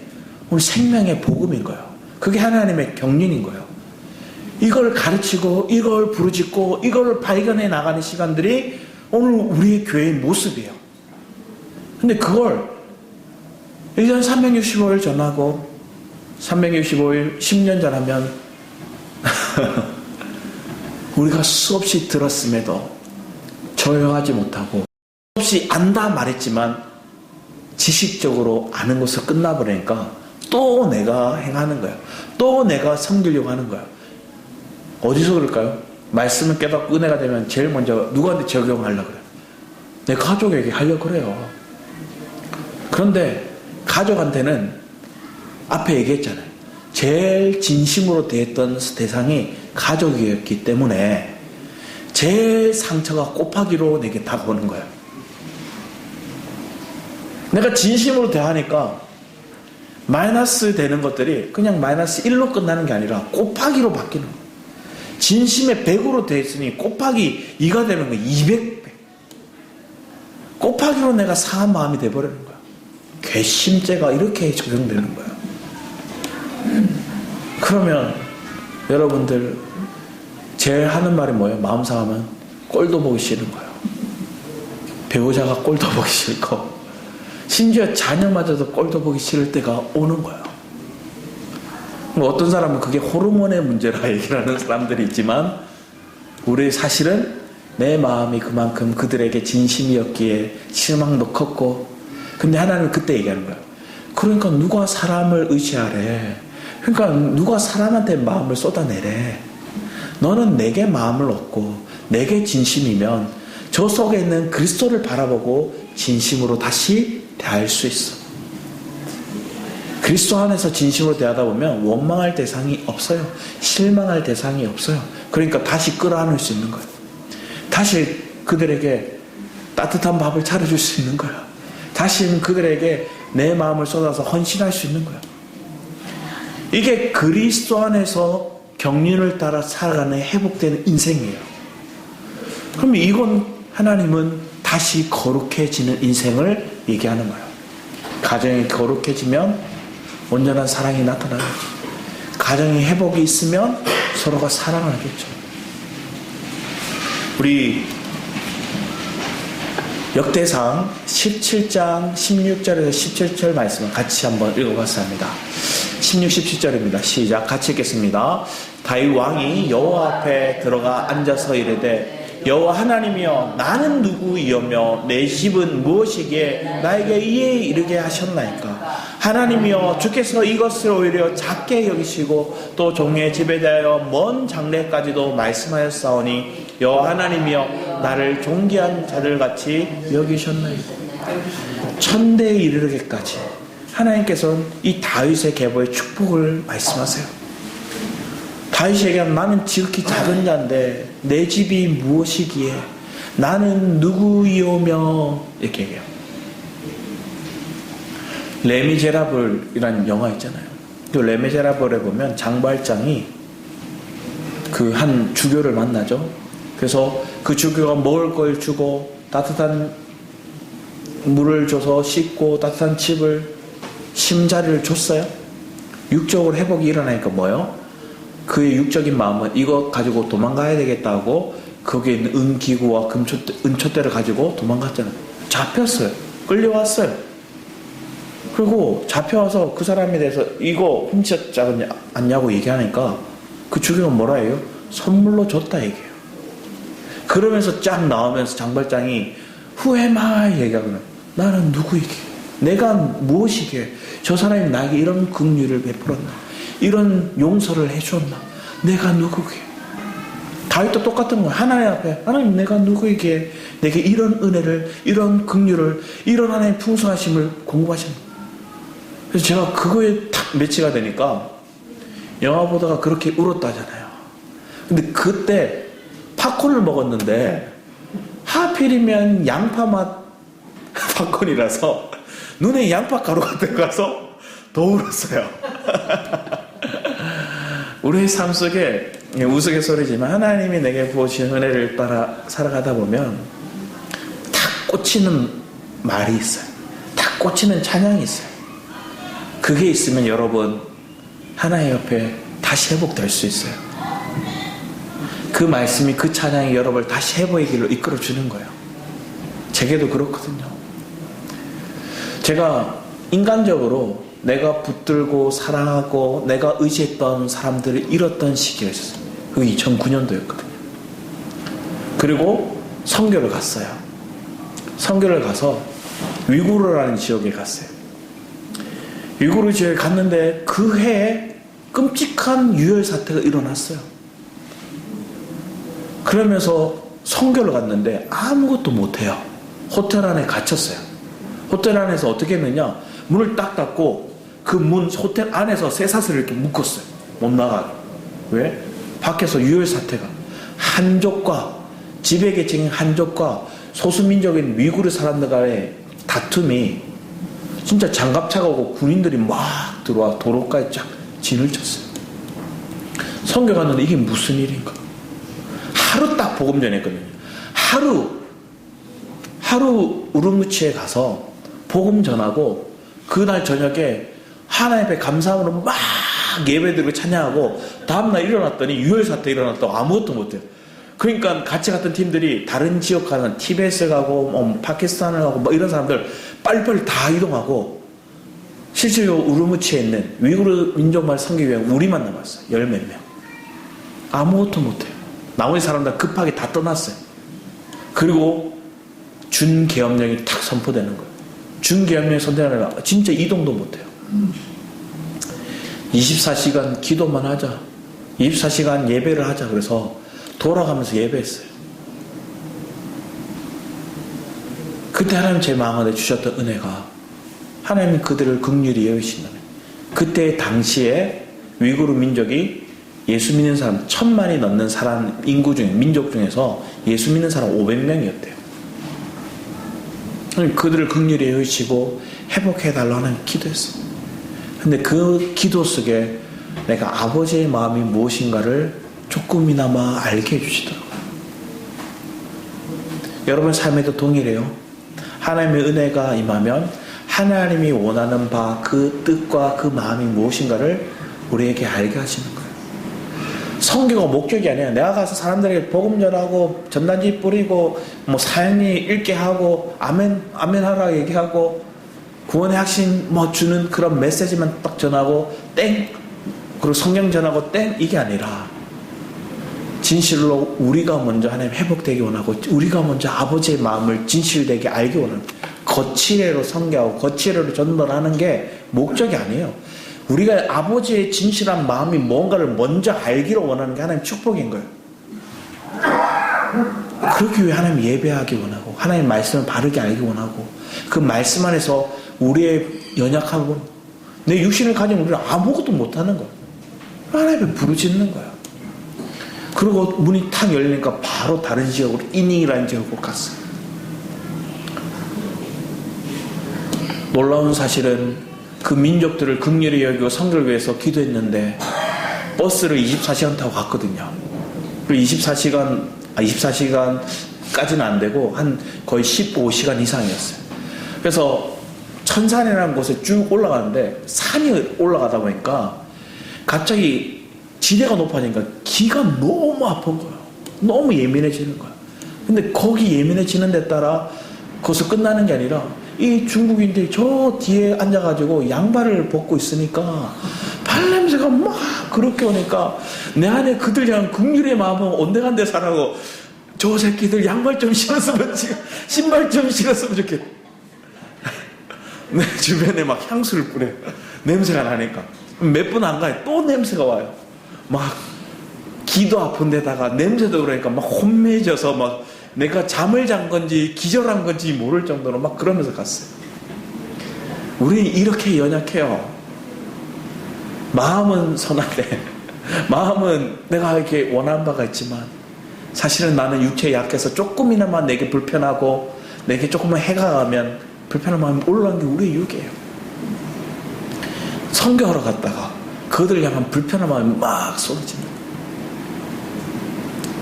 S1: 오늘 생명의 복음인 거예요. 그게 하나님의 경륜인 거예요. 이걸 가르치고 이걸 부르짖고 이걸 발견해 나가는 시간들이 오늘 우리의 교회의 모습이에요. 근데 그걸 1년 365일 전하고 365일 10년 전하면 우리가 수없이 들었음에도 적용하지 못하고 수없이 안다 말했지만 지식적으로 아는 것으로 끝나버리니까 또 내가 행하는 거예요. 또 내가 섬기려고 하는 거예요. 어디서 그럴까요? 말씀을 깨닫고 은혜가 되면 제일 먼저 누구한테 적용하려고 그래요? 내 가족에게 하려고 그래요. 그런데 가족한테는 앞에 얘기했잖아요. 제일 진심으로 대했던 대상이 가족이었기 때문에 제일 상처가 곱하기로 내게 다가오는 거예요. 내가 진심으로 대하니까 마이너스 되는 것들이 그냥 마이너스 1로 끝나는 게 아니라 곱하기로 바뀌는 거예요. 진심의 100으로 대했으니 곱하기 2가 되는 거예요. 200배. 곱하기로 내가 상한 마음이 돼버리는 거예요. 괘씸죄가 이렇게 적용되는 거예요. 그러면 여러분들 제일 하는 말이 뭐예요? 마음 상하면 꼴도 보기 싫은 거예요. 배우자가 꼴도 보기 싫고 심지어 자녀마저도 꼴도 보기 싫을 때가 오는 거예요. 뭐 어떤 사람은 그게 호르몬의 문제라 얘기를 하는 사람들이 있지만 우리 사실은 내 마음이 그만큼 그들에게 진심이었기에 실망도 컸고 근데 하나님은 그때 얘기하는 거예요. 그러니까 누가 사람을 의지하래. 그러니까 누가 사람한테 마음을 쏟아내래. 너는 내게 마음을 얻고 내게 진심이면 저 속에 있는 그리스도를 바라보고 진심으로 다시 대할 수 있어. 그리스도 안에서 진심으로 대하다 보면 원망할 대상이 없어요. 실망할 대상이 없어요. 그러니까 다시 끌어안을 수 있는 거예요. 다시 그들에게 따뜻한 밥을 차려줄 수 있는 거예요. 다시 그들에게 내 마음을 쏟아서 헌신할 수 있는 거예요. 이게 그리스도 안에서 경륜을 따라 살아가는 회복되는 인생이에요. 그럼 이건 하나님은 다시 거룩해지는 인생을 얘기하는 거예요. 가정이 거룩해지면 온전한 사랑이 나타나겠죠. 가정의 회복이 있으면 서로가 사랑하겠죠. 우리 역대상 17장 16절에서 17절 말씀을 같이 한번 읽어봤습니다. 16, 17절입니다. 시작. 같이 읽겠습니다. 다윗 왕이 여호와 앞에 들어가 앉아서 이르되 여호와 하나님이여 나는 누구이오며 내 집은 무엇이기에 나에게 이에 이르게 하셨나이까. 하나님이여 주께서 이것을 오히려 작게 여기시고 또 종의 집에 대하여 먼 장래까지도 말씀하였사오니 여호와 하나님이여 나를 존귀한 자들같이 여기셨나이까. 천대에 이르기까지 하나님께서는 이 다윗의 계보의 축복을 말씀하세요. 다윗이 얘기하면 나는 지극히 작은 자인데 내 집이 무엇이기에 나는 누구이오며 이렇게 얘기해요. 레미제라블이라는 영화 있잖아요. 그 레미제라블에 보면 장발장이 그 한 주교를 만나죠. 그래서 그 주교가 먹을 걸 주고 따뜻한 물을 줘서 씻고 따뜻한 집을 심자리를 줬어요. 육적으로 회복이 일어나니까 뭐예요? 그의 육적인 마음은 이거 가지고 도망가야 되겠다고 거기에 있는 은기구와 은촛대를 가지고 도망갔잖아요. 잡혔어요. 끌려왔어요. 그리고 잡혀와서 그 사람에 대해서 이거 훔쳤지 않냐고 얘기하니까 그 주교가 뭐라 해요? 선물로 줬다 얘기해요. 그러면서 쫙 나오면서 장발장이 후회마 얘기하거든요. 나는 누구이게? 내가 무엇이게? 저 사람이 나에게 이런 긍휼을 베풀었나? 이런 용서를 해줬나? 내가 누구게? 다윗도 똑같은 거예요. 하나님 앞에 하나님 내가 누구이게 내게 이런 은혜를 이런 긍휼을 이런 하나님의 풍성하심을 공급하셨나? 그래서 제가 그거에 탁 매치가 되니까 영화 보다가 그렇게 울었다잖아요. 근데 그때 팝콘을 먹었는데 하필이면 양파 맛 팝콘이라서 눈에 양파 가루가 들어가서 더 울었어요. 우리의 삶 속에 우스갯소리지만 하나님이 내게 부어주신 은혜를 따라 살아가다 보면 탁 꽂히는 말이 있어요. 탁 꽂히는 찬양이 있어요. 그게 있으면 여러분 하나님 옆에 다시 회복될 수 있어요. 그 말씀이 그 찬양이 여러분을 다시 회복의 길로 이끌어주는 거예요. 제게도 그렇거든요. 제가 인간적으로 내가 붙들고 사랑하고 내가 의지했던 사람들을 잃었던 시기가 있었어요. 그게 2009년도였거든요. 그리고 선교를 갔어요. 선교를 가서 위구르라는 지역에 갔어요. 위구르 지역에 갔는데 그 해에 끔찍한 유혈 사태가 일어났어요. 그러면서 선교를 갔는데 아무것도 못해요. 호텔 안에 갇혔어요. 호텔 안에서 어떻게 했느냐, 문을 딱 닫고 그 문 호텔 안에서 쇠사슬을 이렇게 묶었어요. 못 나가게. 왜? 밖에서 유혈 사태가 한족과 지배계층인 한족과 소수민족인 위구르 사람들 간의 다툼이 진짜 장갑차가 오고 군인들이 막 들어와 도로가에 쫙 진을 쳤어요. 선교 갔는데 이게 무슨 일인가? 하루 딱 복음 전했거든요. 하루 우르무치에 가서 복음 전하고 그날 저녁에 하나님 앞에 감사함으로 막 예배드리고 찬양하고 다음날 일어났더니 유혈사태 일어났다고 아무것도 못해요. 그러니까 같이 갔던 팀들이 다른 지역 가는 티베트에 가고 파키스탄을 가고 뭐 이런 사람들 빨리빨리 다 이동하고 실제로 우르무치에 있는 위구르 민족만 섬기기 위해 우리만 남았어요. 10몇 명. 아무것도 못해요. 나머지 사람들 급하게 다 떠났어요. 그리고 준계엄령이 탁 선포되는 거예요. 준계엄령이 선포되면 진짜 이동도 못해요. 24시간 기도만 하자. 24시간 예배를 하자. 그래서 돌아가면서 예배했어요. 그때 하나님 제 마음 안에 주셨던 은혜가 하나님이 그들을 긍휼히 여기신다는, 그때 당시에 위구르 민족이 예수 믿는 사람 1000만이 넘는 사람 인구 중에, 민족 중에서 예수 믿는 사람 500명이었대요. 그들을 긍휼히 여기시고 회복해달라고 하나님 기도했어요. 근데 그 기도 속에 내가 아버지의 마음이 무엇인가를 조금이나마 알게 해주시더라고요. 여러분 삶에도 동일해요. 하나님의 은혜가 임하면 하나님이 원하는 바 그 뜻과 그 마음이 무엇인가를 우리에게 알게 하시는 거예요. 선교가 목적이 아니에요. 내가 가서 사람들에게 복음 전하고 전단지 뿌리고 뭐 사연이 읽게 하고 아멘 하라 얘기하고 구원의 확신 뭐 주는 그런 메시지만 딱 전하고 땡, 그리고 성경 전하고 땡, 이게 아니라 진실로 우리가 먼저 하나님 회복되기 원하고 우리가 먼저 아버지의 마음을 진실되게 알기 원하는, 거칠애로 선교하고 거칠애로 전도하는 게 목적이 아니에요. 우리가 아버지의 진실한 마음이 뭔가를 먼저 알기로 원하는 게 하나님 축복인 거예요. 그렇기 위해 하나님 예배하기 원하고 하나님 말씀을 바르게 알기 원하고 그 말씀 안에서 우리의 연약함을, 내 육신을 가진 우리는 아무것도 못하는 거예요. 하나님을 부르짖는 거예요. 그리고 문이 탁 열리니까 바로 다른 지역으로, 이닝이라는 지역으로 갔어요. 놀라운 사실은 그 민족들을 긍휼히 여기고 선교를 위해서 기도했는데 버스를 24시간 타고 갔거든요. 그리고 24시간까지는 안 되고 한 거의 15시간 이상이었어요. 그래서 천산이라는 곳에 쭉 올라가는데 산이 올라가다 보니까 갑자기 지대가 높아지니까 기가 너무 아픈 거예요. 너무 예민해지는 거예요. 근데 거기 예민해지는 데 따라 거기서 끝나는 게 아니라 이 중국인들이 저 뒤에 앉아가지고 양발을 벗고 있으니까 발냄새가 막 그렇게 오니까 내 안에 그들 향한 긍휼의 마음은 온데간데 살아고 저 새끼들 양발 좀 신었으면, 신발 좀 신었으면 좋겠다. 내 주변에 막 향수를 뿌려요. 냄새가 나니까. 몇 분 안 가요. 또 냄새가 와요. 막 기도 아픈 데다가 냄새도 그러니까 막 혼미해져서 막 내가 잠을 잔 건지 기절한 건지 모를 정도로 막 그러면서 갔어요. 우리는 이렇게 연약해요. 마음은 선한데 마음은 내가 이렇게 원하는 바가 있지만 사실은 나는 육체에 약해서 조금이나마 내게 불편하고 내게 조금만 해가 가면 불편한 마음이 올라오는 게 우리의 육이에요. 선교하러 갔다가 그들을 향한 불편한 마음이 막 쏟아지는 거예요.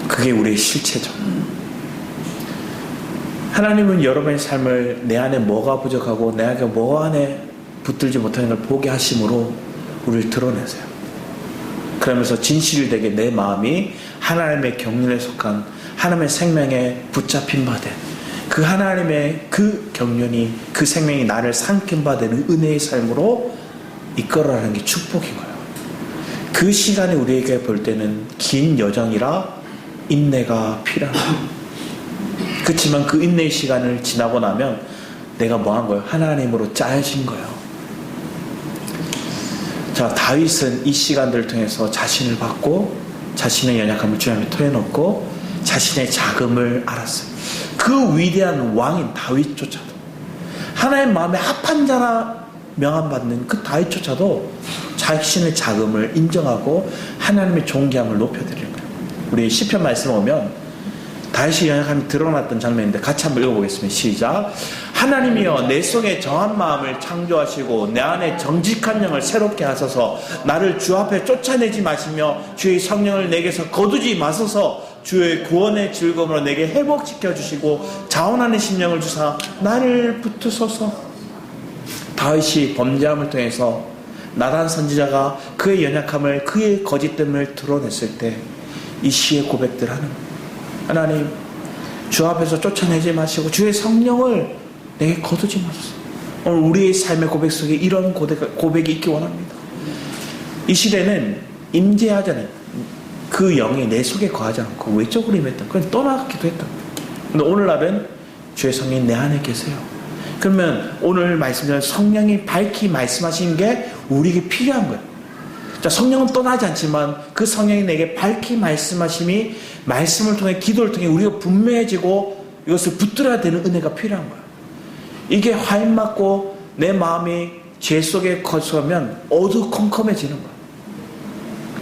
S1: 그게 우리의 실체죠. 하나님은 여러분의 삶을 내 안에 뭐가 부족하고 내 안에 뭐 안에 붙들지 못하는 걸 보게 하심으로 우리를 드러내세요. 그러면서 진실되게 내 마음이 하나님의 경륜에 속한 하나님의 생명에 붙잡힌 바 된 그 하나님의 그 경륜이, 그 생명이 나를 삼킨 바 되는 은혜의 삶으로 이끌어가는 게 축복인 거예요. 그 시간이 우리에게 볼 때는 긴 여정이라 인내가 필요합니다. 그렇지만 그 인내의 시간을 지나고 나면 내가 뭐 한 거예요? 하나님으로 짜여진 거예요. 자, 다윗은 이 시간들을 통해서 자신을 받고 자신의 연약함을 주님 앞에 토해놓고 자신의 자금을 알았어요. 그 위대한 왕인 다윗조차도, 하나님 마음에 합한 자라 명함받는 그 다윗조차도 자신의 자금을 인정하고 하나님의 존귀함을 높여드리는 거예요. 우리 시편 말씀을 보면 다윗이 연약함이 드러났던 장면인데 같이 한번 읽어보겠습니다. 시작. 하나님이여 내 속에 정한 마음을 창조하시고 내 안에 정직한 영을 새롭게 하소서. 나를 주 앞에 쫓아내지 마시며 주의 성령을 내게서 거두지 마소서. 주의 구원의 즐거움으로 내게 회복시켜 주시고 자원하는 심령을 주사 나를 붙으소서. 다윗이 범죄함을 통해서 나단 선지자가 그의 연약함을, 그의 거짓됨을 드러냈을 때 이 시의 고백들 하는 거예요. 하나님, 주 앞에서 쫓아내지 마시고 주의 성령을 내게 거두지 마소서. 오늘 우리의 삶의 고백 속에 이런 고백이 있기 원합니다. 이 시대는 임재하잖아요. 그 영이 내 속에 거하지 않고 외적으로 임했다. 그건 떠나기도 했다. 근데 오늘날은 주의 성령이 내 안에 계세요. 그러면 오늘 말씀대로 성령이 밝히 말씀하신 게 우리에게 필요한 거예요. 자, 성령은 떠나지 않지만 그 성령이 내게 밝히 말씀하심이 말씀을 통해, 기도를 통해 우리가 분명해지고 이것을 붙들어야 되는 은혜가 필요한 거예요. 이게 화인 맞고 내 마음이 죄 속에 거쳐가면 어두컴컴해지는 거예요.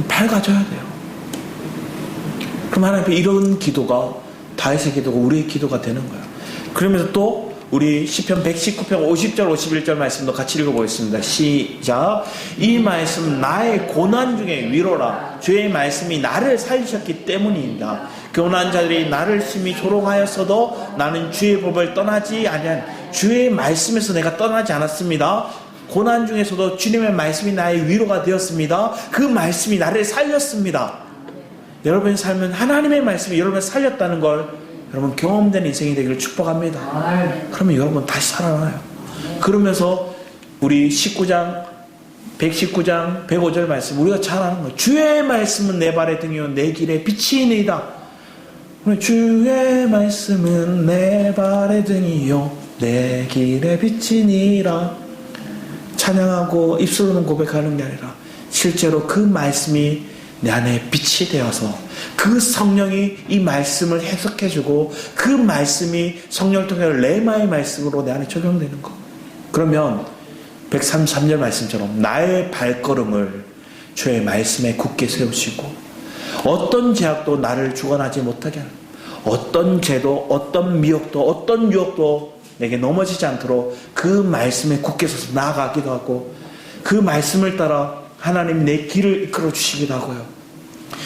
S1: 밝아져야 돼요. 그럼 하나님 앞에 이런 기도가 다윗의 기도가 우리의 기도가 되는 거예요. 그러면서 또 우리 시편 119편 50절 51절 말씀도 같이 읽어보겠습니다. 시작. 이 말씀 나의 고난 중에 위로라. 주의 말씀이 나를 살리셨기 때문이다. 교만한 자들이 나를 심히 조롱하였어도 나는 주의 법을 떠나지 아니한, 주의 말씀에서 내가 떠나지 않았습니다. 고난 중에서도 주님의 말씀이 나의 위로가 되었습니다. 그 말씀이 나를 살렸습니다. 여러분의 삶은 하나님의 말씀이 여러분을 살렸다는 걸 여러분 경험된 인생이 되기를 축복합니다. 그러면 여러분 다시 살아나요. 그러면서 우리 119장 105절 말씀 우리가 잘 아는 거예요. 주의 말씀은 내 발의 등이요 내 길의 빛이니이다. 주의 말씀은 내 발의 등이요 내 길의 빛이니라. 찬양하고 입술로는 고백하는 게 아니라 실제로 그 말씀이 내 안에 빛이 되어서 그 성령이 이 말씀을 해석해주고 그 말씀이 성령을 통해 레마의 말씀으로 내 안에 적용되는 거. 그러면 133절 말씀처럼 나의 발걸음을 주의 말씀에 굳게 세우시고 어떤 제약도 나를 주관하지 못하게 하는, 어떤 죄도 어떤 미혹도 어떤 유혹도 내게 넘어지지 않도록 그 말씀에 굳게 서서 나아가기도 하고 그 말씀을 따라 하나님 내 길을 이끌어 주시기도 하고요.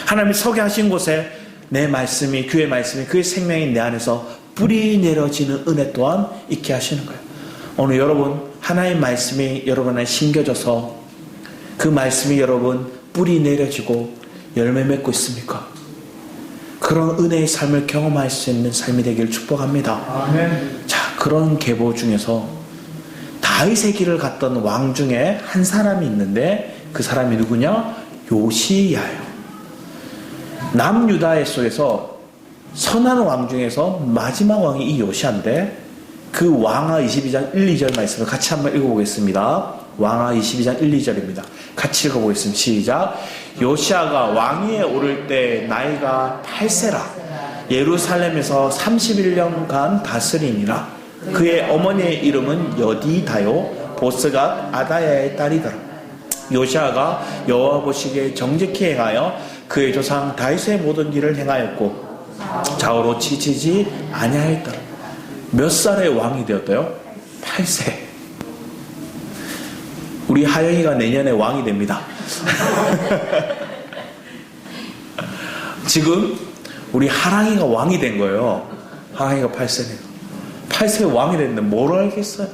S1: 하나님이 서게 하신 곳에 내 말씀이, 그의 말씀이, 그의 생명이 내 안에서 뿌리 내려지는 은혜 또한 있게 하시는 거예요. 오늘 여러분 하나님의 말씀이 여러분 안에 심겨져서 그 말씀이 여러분 뿌리 내려지고 열매 맺고 있습니까? 그런 은혜의 삶을 경험할 수 있는 삶이 되기를 축복합니다.
S2: 아멘.
S1: 자, 그런 계보 중에서 다윗의 길을 갔던 왕 중에 한 사람이 있는데 그 사람이 누구냐? 요시야예요. 남유다의 속에서 선한 왕 중에서 마지막 왕이 이 요시야인데 그 왕하 22장 1, 2절 말씀을 같이 한번 읽어보겠습니다. 왕하 22장 1, 2절입니다. 같이 읽어보겠습니다. 시작. 요시야가 왕위에 오를 때 나이가 8세라. 예루살렘에서 31년간 다스리니라. 그의 어머니의 이름은 여디다요 보스가 아다야의 딸이더라. 요시야가 여호와 보시기에 정직히 행하여 그의 조상 다윗의 모든 일을 행하였고 좌우로 치치지 아니하였더라. 몇 살에 왕이 되었대요? 8세. 우리 하영이가 내년에 왕이 됩니다. 지금 우리 하랑이가 왕이 된 거예요. 하랑이가 8세네요. 8세 왕이 됐는데 뭘 알겠어요?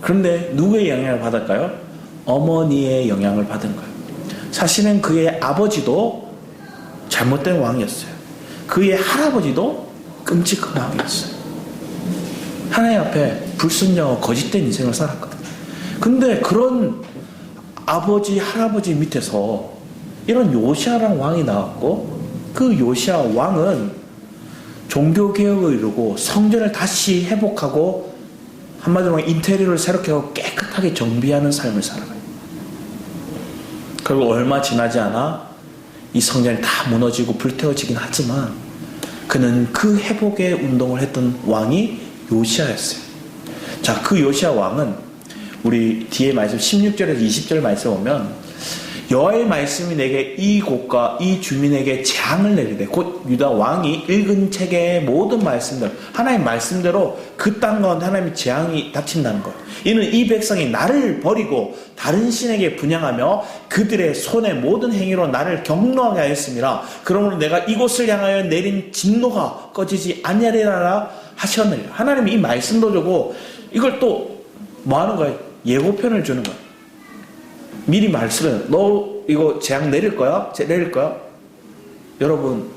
S1: 그런데 누구의 영향을 받을까요? 어머니의 영향을 받은 거예요. 사실은 그의 아버지도 잘못된 왕이었어요. 그의 할아버지도 끔찍한 왕이었어요. 하나님 앞에 불순종하고 거짓된 인생을 살았거든요. 근데 그런 아버지, 할아버지 밑에서 이런 요시야라는 왕이 나왔고 그 요시야 왕은 종교개혁을 이루고 성전을 다시 회복하고 한마디로 인테리어를 새롭게 하고 깨끗하게 정비하는 삶을 살아가요. 그리고 얼마 지나지 않아 이 성전이 다 무너지고 불태워지긴 하지만 그는 그 회복의 운동을 했던 왕이 요시야였어요. 자, 그 요시야 왕은 우리 뒤에 말씀 16절에서 20절 말씀 보면 여호와의 말씀이 내게 이 곳과 이 주민에게 재앙을 내리되 곧 유다 왕이 읽은 책의 모든 말씀들 하나님의 말씀대로 그 땅 가운데 하나님의 재앙이 닥친다는 것. 이는 이 백성이 나를 버리고 다른 신에게 분향하며 그들의 손의 모든 행위로 나를 경노하게 하였습니다. 그러므로 내가 이곳을 향하여 내린 진노가 꺼지지 아니하리라 하셨느니라. 하나님이 이 말씀도 주고 이걸 또 뭐 하는 거예요? 예고편을 주는 거예요. 미리 말씀해. 너 이거 재앙 내릴 거야? 내릴 거야? 여러분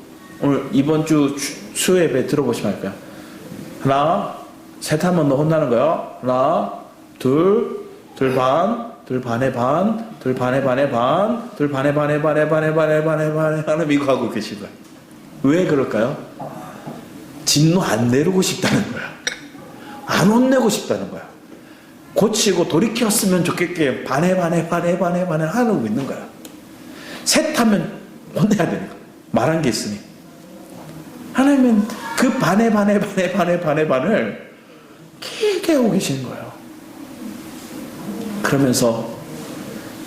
S1: 오늘 이번 주 수요예배 들어보시면 알 거야. 하나, 셋 하면 너 혼나는 거야. 하나, 둘 반, 둘 반에 반, 둘 반에 반에 반, 둘 반에 반에 반에 반에 반에 반에 반에 반에 이거 하고 계신 거야. 왜 그럴까요? 진노 안 내리고 싶다는 거야. 안 혼내고 싶다는 거야. 고치고 돌이켰으면 좋겠게 반에 반에 반에 반에 반에 하고 있는 거야. 셋 하면 혼내야 되는 거야. 말한 게 있으니. 하나님은 그 반에 반에 반에 반에 반에 반을 길게 하고 계시는 거예요. 그러면서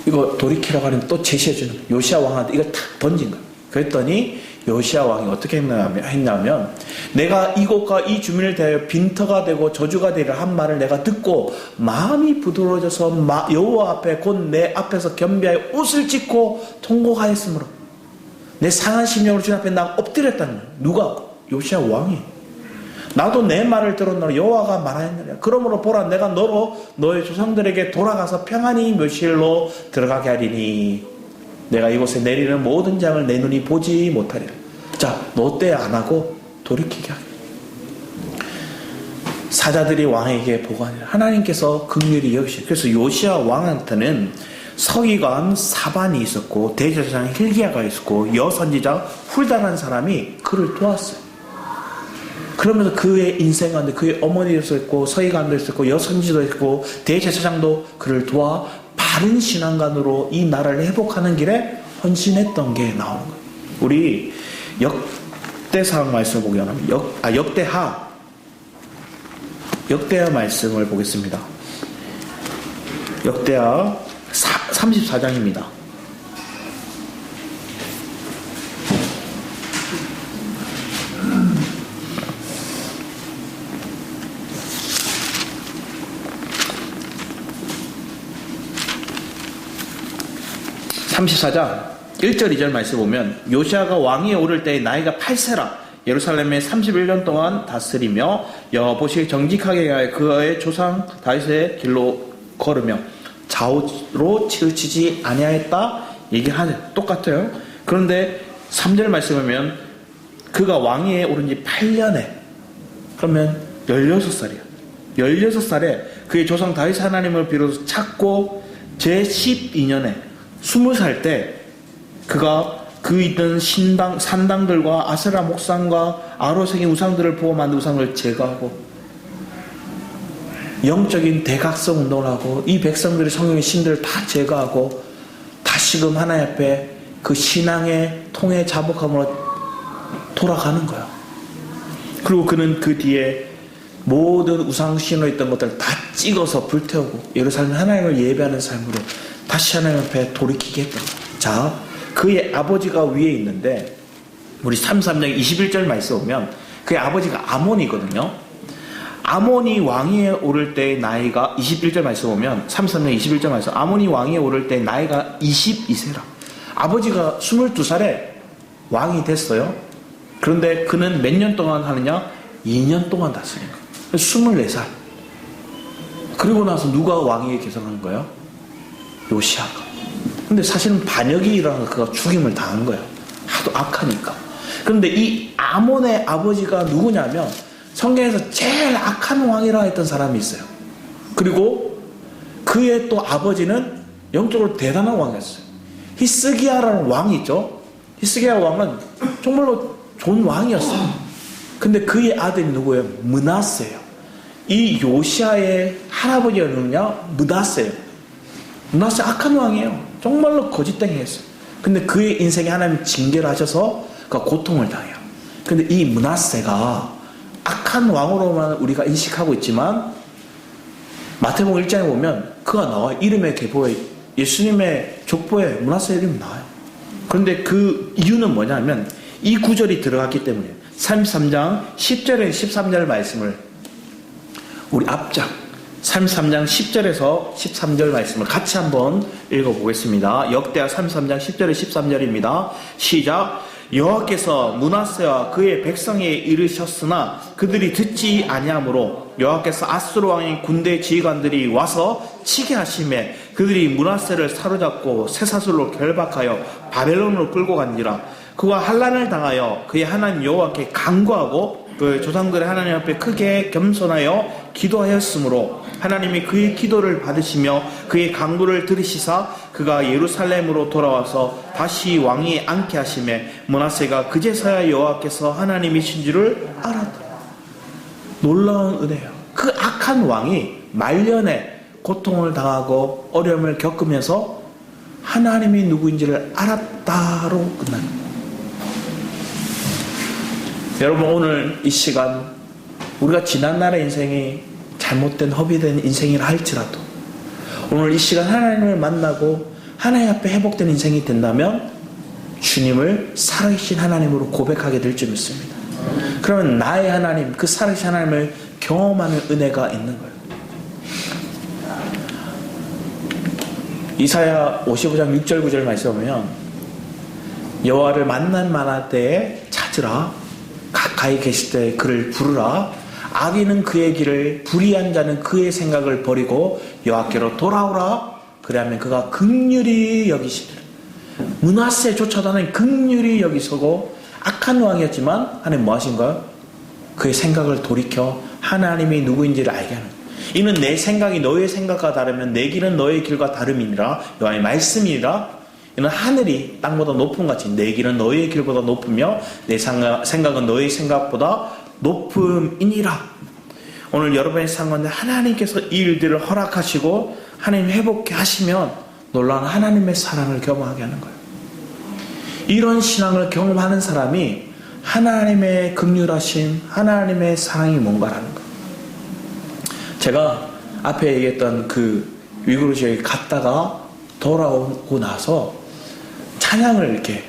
S1: 이거 돌이키라고 하는 또 제시해주는 요시야 왕한테 이걸 탁 던진 거예요. 그랬더니 요시야 왕이 어떻게 했냐면 내가 이곳과 이 주민을 대하여 빈터가 되고 저주가 되리라 한 말을 내가 듣고 마음이 부드러워져서 여호와 앞에 곧 내 앞에서 겸비하여 옷을 찢고 통곡하였으므로 내 상한 심령으로 주님 앞에 나 엎드렸다는 거예요. 누가? 요시야 왕이. 나도 내 말을 들었노라 여호와가 말하였느니라. 그러므로 보라 내가 너로 너의 조상들에게 돌아가서 평안히 묘실로 들어가게 하리니 내가 이곳에 내리는 모든 장을 내 눈이 보지 못하리라. 자, 너 때 안 하고 돌이키게 하게. 사자들이 왕에게 보고하니라. 하나님께서 긍휼히 여기시고 그래서 요시야 왕한테는 서기관 사반이 있었고 대제사장 hil기야가 있었고 여선지자 훌다라는 사람이 그를 도왔어요. 그러면서 그의 인생 가운데 그의 어머니도 있었고 서기관도 있었고 여선지도 있었고 대제사장도 그를 도와 바른 신앙관으로 이 나라를 회복하는 길에 헌신했던 게 나오는 거예요. 우리 역대상 말씀을 보게 하면 역대하 말씀을 보겠습니다. 역대하 34장입니다. (34장) 1절 2절 말씀 보면 요시야가 왕위에 오를 때의 나이가 8세라 예루살렘에 31년 동안 다스리며 여호와 보시기에 정직하게 하여 그의 조상 다윗의 길로 걸으며 좌우로 치우치지 아니하였다 얘기하죠. 똑같아요. 그런데 3절 말씀 보면 그가 왕위에 오른 지 8년에 그러면 16살이야. 16살에 그의 조상 다윗 하나님을 비로소 찾고 제12년에 20살 때 그가 그 있던 산당들과 아세라 목상과 아로색의 우상들을 보고 만든 우상을 제거하고 영적인 대각성 운동을 하고 이 백성들의 성령의 신들을 다 제거하고 다시금 하나님 앞에 그 신앙의 통해 자복함으로 돌아가는 거예요. 그리고 그는 그 뒤에 모든 우상신으로 있던 것들을 다 찍어서 불태우고 예루살렘 하나님을 예배하는 삶으로 다시 하나님 앞에 돌이키게 했던 거예요. 자, 그의 아버지가 위에 있는데 우리 33장 21절 말씀 보면 그의 아버지가 아몬이거든요. 아몬이 왕위에 오를 때의 나이가 21절 말씀 보면 33장 21절 말씀 아몬이 왕위에 오를 때의 나이가 22세라. 아버지가 22살에 왕이 됐어요. 그런데 그는 몇 년 동안 하느냐? 2년 동안 다스린 거예요. 24살. 그리고 나서 누가 왕위에 계승한 거예요? 요시야가. 근데 사실은 반역이 일어나서 그가 죽임을 당한 거예요. 하도 악하니까. 그런데 이 아몬의 아버지가 누구냐면 성경에서 제일 악한 왕이라 했던 사람이 있어요. 그리고 그의 또 아버지는 영적으로 대단한 왕이었어요. 히스기야라는 왕이 있죠. 히스기야 왕은 정말로 좋은 왕이었어요. 근데 그의 아들이 누구예요? 므낫세예요. 이 요시야의 할아버지가 누구냐? 므낫세예요. 므낫세 악한 왕이에요. 정말로 거짓되게 했어요. 근데 그의 인생에 하나님 징계를 하셔서 그가 고통을 당해요. 근데 이 므낫세가 악한 왕으로만 우리가 인식하고 있지만 마태복음 1장에 보면 그가 나와요. 이름의 계보에 예수님의 족보에 므낫세 이름이 나와요. 그런데 그 이유는 뭐냐면 이 구절이 들어갔기 때문에 33장 10절에 13절 말씀을 우리 앞장 33장 10절에서 13절 말씀을 같이 한번 읽어보겠습니다. 역대하 33장 10절에 13절입니다. 시작. 여호와께서 므낫세와 그의 백성에 이르셨으나 그들이 듣지 아니하므로 여호와께서 아수르 왕의 군대 지휘관들이 와서 치게 하심에 그들이 므낫세를 사로잡고 쇠사슬로 결박하여 바벨론으로 끌고 간지라. 그가 환난을 당하여 그의 하나님 여호와께 간구하고 그 조상들의 하나님 앞에 크게 겸손하여 기도하였으므로 하나님이 그의 기도를 받으시며 그의 간구를 들으시사 그가 예루살렘으로 돌아와서 다시 왕이 앉게 하심에 므낫세가 그제서야 여호와께서 하나님이신 줄을 알았더라. 놀라운 은혜요. 그 악한 왕이 말년에 고통을 당하고 어려움을 겪으면서 하나님이 누구인지를 알았다로 끝납니다. 여러분, 오늘 이 시간 우리가 지난날의 인생이 잘못된 허비된 인생이라 할지라도 오늘 이 시간 하나님을 만나고 하나님 앞에 회복된 인생이 된다면 주님을 살아계신 하나님으로 고백하게 될 줄 믿습니다. 그러면 나의 하나님, 그 살아계신 하나님을 경험하는 은혜가 있는 거예요. 이사야 55장 6절 9절 말씀 보면 여호와를 만날 만할 때에 찾으라. 가까이 계실 때 그를 부르라. 악인은 그의 길을, 불의한 자는 그의 생각을 버리고 여호와께로 돌아오라. 그리하면 그가 긍휼히 여기시리라. 므낫세조차도 하나님 긍휼히 여기시고 악한 왕이었지만 하나님 뭐 하신가요? 그의 생각을 돌이켜 하나님이 누구인지를 알게 하는 거예요. 이는 내 생각이 너의 생각과 다르면 내 길은 너의 길과 다름이니라. 여호와의 말씀이니라. 이는 하늘이 땅보다 높은 같이 내 길은 너의 길보다 높으며 내 생각은 너의 생각보다 높음이니라. 오늘 여러분의 삶 가운데 하나님께서 이 일들을 허락하시고 하나님 회복케 하시면 놀라운 하나님의 사랑을 경험하게 하는 거예요. 이런 신앙을 경험하는 사람이 하나님의 긍휼하심, 하나님의 사랑이 뭔가라는 거예요. 제가 앞에 얘기했던 그 위구르 지역에 갔다가 돌아오고 나서 찬양을 이렇게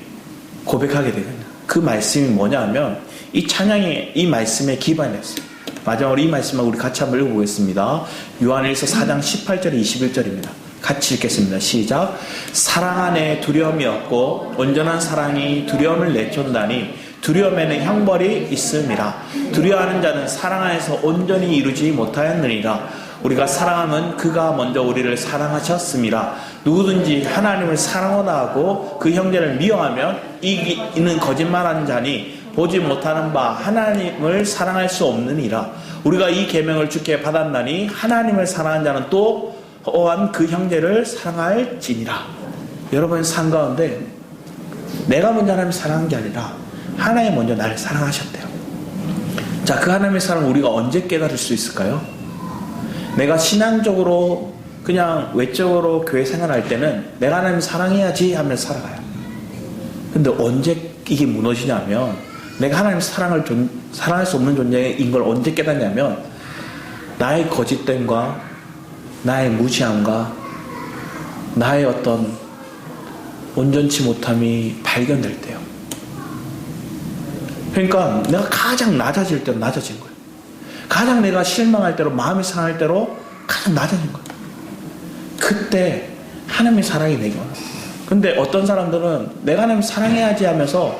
S1: 고백하게 되거든요. 그 말씀이 뭐냐 하면 이 찬양이 이 말씀에 기반이 됐어요. 마지막으로 이 말씀을 우리 같이 한번 읽어보겠습니다. 요한일서 4장 18절에 21절입니다. 같이 읽겠습니다. 시작. 사랑 안에 두려움이 없고 온전한 사랑이 두려움을 내쫓다니 두려움에는 형벌이 있음이라. 두려워하는 자는 사랑 안에서 온전히 이루지 못하였느니라. 우리가 사랑하면 그가 먼저 우리를 사랑하셨음이라. 누구든지 하나님을 사랑하다 하고 그 형제를 미워하면 이는 거짓말하는 자니 보지 못하는 바 하나님을 사랑할 수 없느니라. 우리가 이 계명을 주께 받았나니 하나님을 사랑하는 자는 또한 그 형제를 사랑할지니라. 여러분의 삶 가운데 내가 먼저 하나님을 사랑한 게 아니라 하나님 먼저 나를 사랑하셨대요. 자, 그 하나님의 사랑을 우리가 언제 깨달을 수 있을까요? 내가 신앙적으로 그냥 외적으로 교회 생활할 때는 내가 하나님 사랑해야지 하면서 살아가요. 근데 언제 이게 무너지냐면 내가 하나님 사랑할 수 없는 존재인 걸 언제 깨닫냐면 나의 거짓됨과 나의 무지함과 나의 어떤 온전치 못함이 발견될 때요. 그러니까 내가 가장 낮아질 때로 낮아진 거예요. 가장 내가 실망할 때로 마음이 상할 때로 가장 낮아진 거예요. 그때 하나님의 사랑이 내게 와요. 근데 어떤 사람들은 내가 하나님 사랑해야지 하면서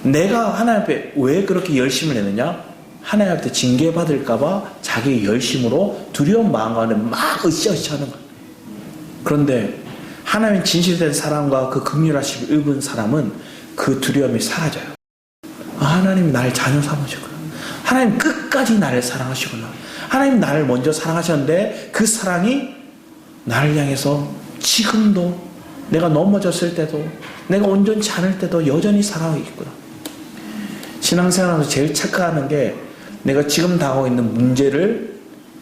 S1: 내가 하나님 앞에 왜 그렇게 열심을 내느냐? 하나님 앞에 징계받을까봐 자기 열심으로 두려운 마음 가운데 막 으쌰으쌰 하는 거예요. 그런데 하나님의 진실된 사랑과 그 긍휼하심을 입은 사람은 그 두려움이 사라져요. 하나님이 나를 자녀 삼으시구나. 하나님 끝까지 나를 사랑하시구나. 하나님 나를 먼저 사랑하셨는데 그 사랑이 나를 향해서 지금도 내가 넘어졌을 때도 내가 온전치 않을 때도 여전히 사랑하고 있구나. 신앙생활하면서 제일 착각하는 게 내가 지금 당하고 있는 문제를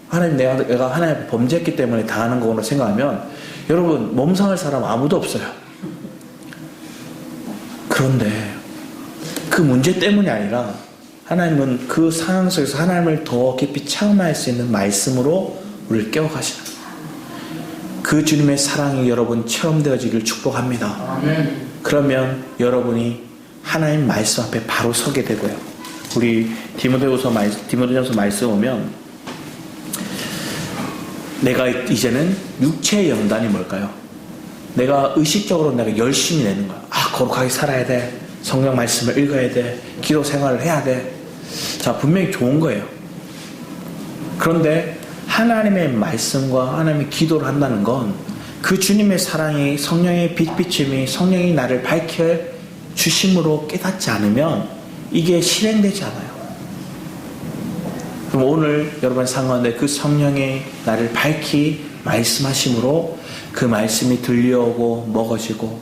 S1: 하나님 내가 하나님 앞에 범죄했기 때문에 당하는 거구나 생각하면 여러분 몸상할 사람 아무도 없어요. 그런데 그 문제 때문이 아니라 하나님은 그 상황 속에서 하나님을 더 깊이 체험할 수 있는 말씀으로 우리를 깨워가시는 거예요. 그 주님의 사랑이 여러분 체험되어지길 축복합니다. 아멘. 그러면 여러분이 하나님 말씀 앞에 바로 서게 되고요. 우리 디모데전서 말씀 보면 내가 이제는 육체의 연단이 뭘까요? 내가 의식적으로 내가 열심히 내는 거야. 거룩하게 살아야 돼. 성경 말씀을 읽어야 돼. 기도 생활을 해야 돼. 자, 분명히 좋은 거예요. 그런데 하나님의 말씀과 하나님의 기도를 한다는 건 그 주님의 사랑이, 성령의 빛비침이, 성령이 나를 밝혀 주심으로 깨닫지 않으면 이게 실행되지 않아요. 그럼 오늘 여러분 상관데 그 성령이 나를 밝히 말씀하심으로 그 말씀이 들려오고 먹어지고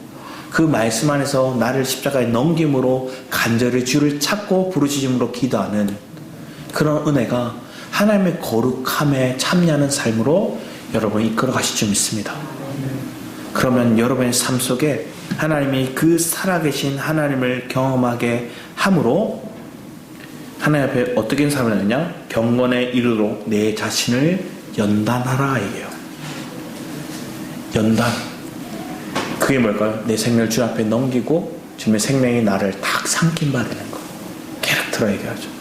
S1: 그 말씀 안에서 나를 십자가에 넘김으로 간절히 주를 찾고 부르짖음으로 기도하는 그런 은혜가 하나님의 거룩함에 참여하는 삶으로 여러분이 이끌어 가실 줄 믿습니다. 그러면 여러분의 삶 속에 하나님이 그 살아계신 하나님을 경험하게 함으로 하나님 앞에 어떻게 삶을 하느냐? 경건에 이르도록 내 자신을 연단하라 이게요. 연단. 그게 뭘까요? 내 생명을 주 앞에 넘기고 주님의 생명이 나를 딱 삼킴받는 거. 캐릭터라 얘기하죠.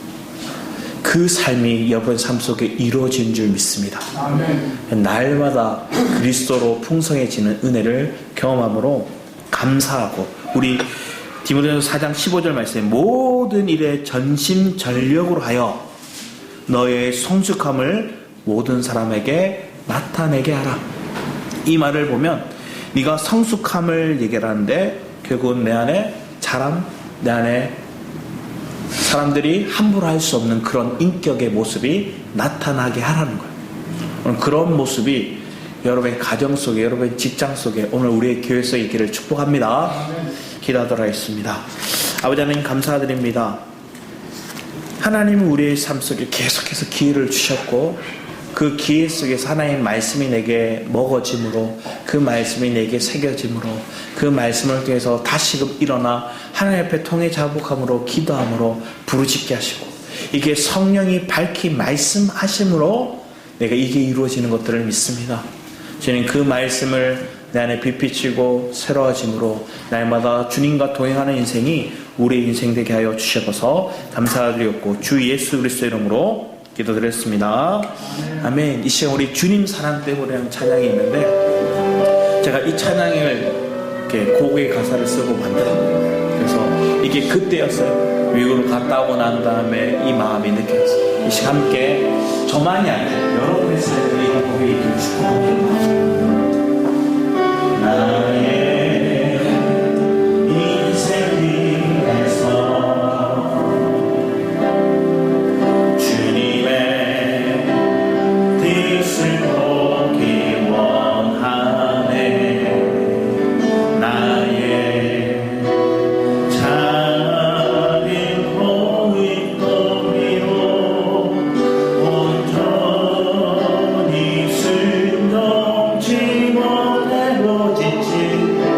S1: 그 삶이 여러분 삶 속에 이루어진 줄 믿습니다. 아멘. 날마다 그리스도로 풍성해지는 은혜를 경험함으로 감사하고 우리 디모데전서 4장 15절 말씀에 모든 일에 전심전력으로 하여 너의 성숙함을 모든 사람에게 나타내게 하라. 이 말을 보면 네가 성숙함을 얘기하는데 결국은 내 안에 자람, 내 안에 사람들이 함부로 할 수 없는 그런 인격의 모습이 나타나게 하라는 거예요. 그런 모습이 여러분의 가정 속에, 여러분의 직장 속에, 오늘 우리의 교회 속에 있기를 축복합니다. 기도하도록 하겠습니다. 아버지 하나님 감사드립니다. 하나님은 우리의 삶 속에 계속해서 기회를 주셨고 그 기회 속에서 하나님의 말씀이 내게 먹어짐으로 그 말씀이 내게 새겨짐으로 그 말씀을 통해서 다시금 일어나 하나님 앞에 통해 자복함으로 기도함으로 부르짖게 하시고 이게 성령이 밝히 말씀하심으로 내가 이게 이루어지는 것들을 믿습니다. 주님 그 말씀을 내 안에 빛비치고 새로워짐으로 날마다 주님과 동행하는 인생이 우리의 인생 되게 하여 주셔서 감사드리었고 주 예수 그리스도의 이름으로 기도드렸습니다. 아멘. 이 시간 우리 주님 사랑 때문에 하는 찬양이 있는데 제가 이 찬양을 이렇게 곡의 가사를 쓰고 만들었거든요. 그래서 이게 그때였어요. 미국으로 갔다 오고 난 다음에 이 마음이 느껴졌어요. 이 시간 함께 저만이 아니라 여러분의 삶에 이 곡이 있기를 축복합니다. 나의 인생 위에서 주님의 뜻을 보기 원하네. 나의 작은 고집도리로 온전히 순종치 못하고 지친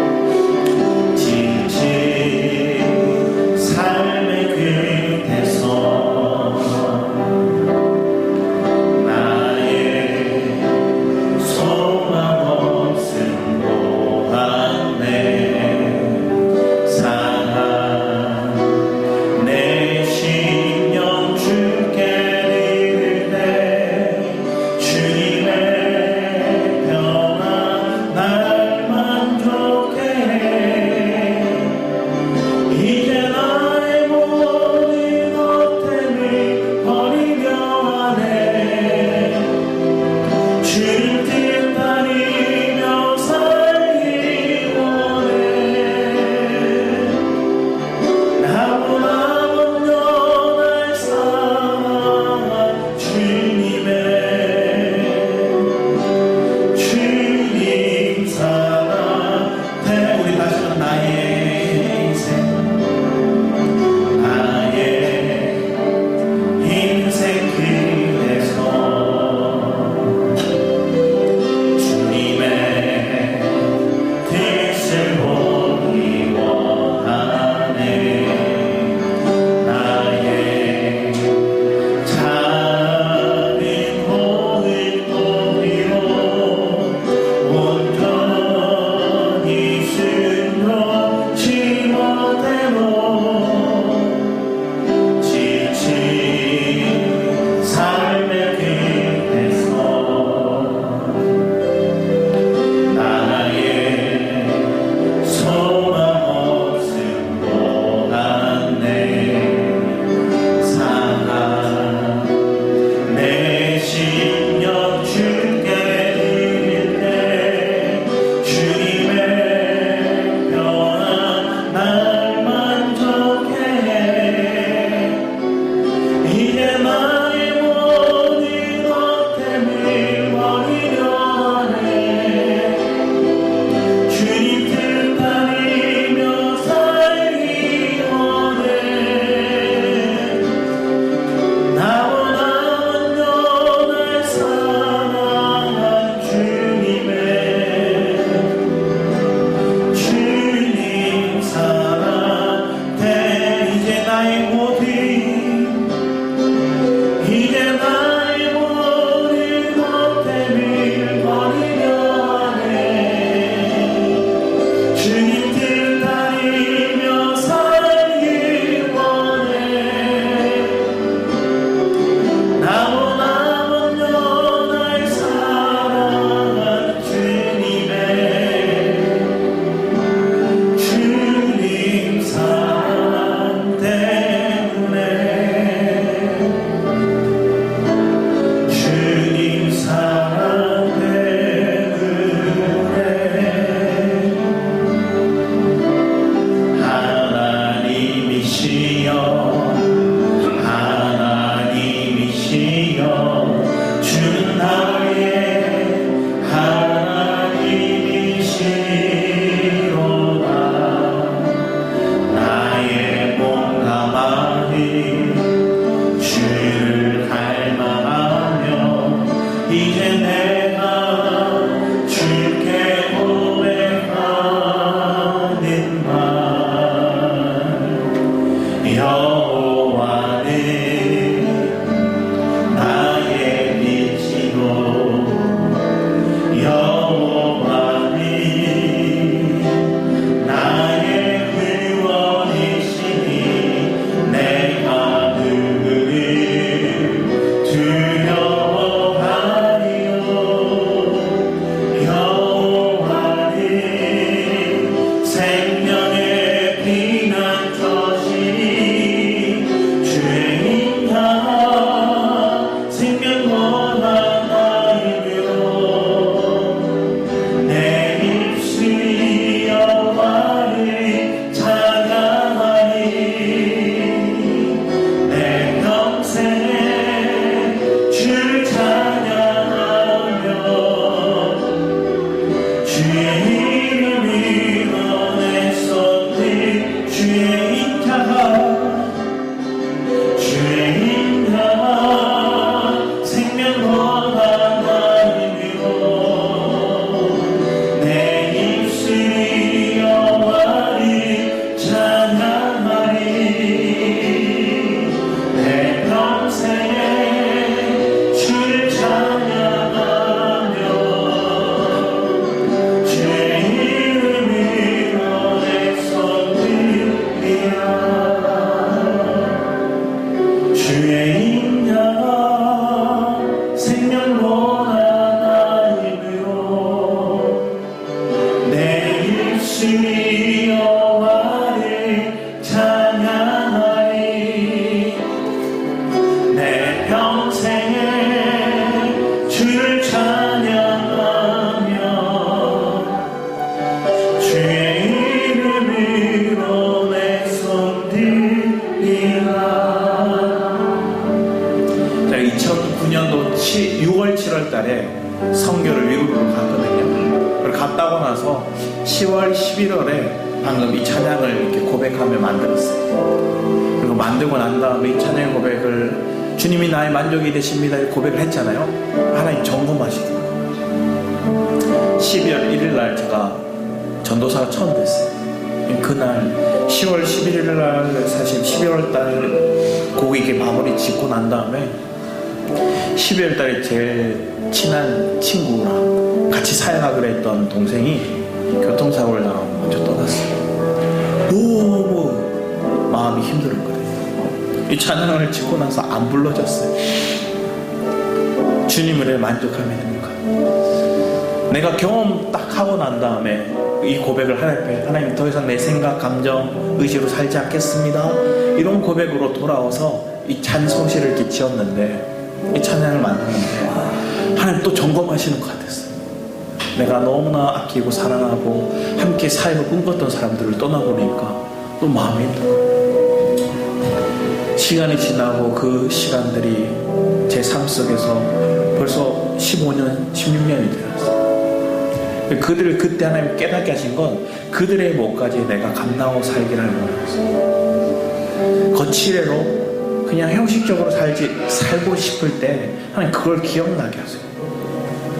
S1: 6월 7월 달에 선교를 미국으로 갔거든요. 그리고 갔다고 나서 10월 11월에 방금 이 찬양을 이렇게 고백하며 만들었어요. 그리고 만들고 난 다음에 이 찬양 고백을 주님이 나의 만족이 되십니다 고백을 했잖아요. 하나님 점검하시더라고요. 12월 1일 날 제가 전도사가 처음 됐어요. 그날 10월 11일 날 사실 11월 달 곡이 이렇게 마무리 짓고 난 다음에 12월 달에 제일 친한 친구랑 같이 사역하기로 했던 동생이 교통사고를 당하고 먼저 떠났어요. 너무 마음이 힘들었거든요. 이 찬양을 짓고 나서 안 불러줬어요. 주님을 만족하면 됩니까? 내가 경험 딱 하고 난 다음에 이 고백을 하나님 앞에, 하나님 더 이상 내 생각, 감정, 의지로 살지 않겠습니다. 이런 고백으로 돌아와서 이 찬송시를 이렇게 지었는데, 이 찬양을 만드는데 하나님 또 점검하시는 것 같았어요. 내가 너무나 아끼고 사랑하고 함께 사역을 꿈꿨던 사람들을 떠나보니까 또 마음이 힘들어요. 시간이 지나고 그 시간들이 제 삶 속에서 벌써 15년, 16년이 되었어요. 그들을 그때 하나님 깨닫게 하신 건 그들의 목까지 내가 감당하고 살기를 원했어요. 거칠애로 그냥 형식적으로 살고 싶을 때 하나님 그걸 기억나게 하세요.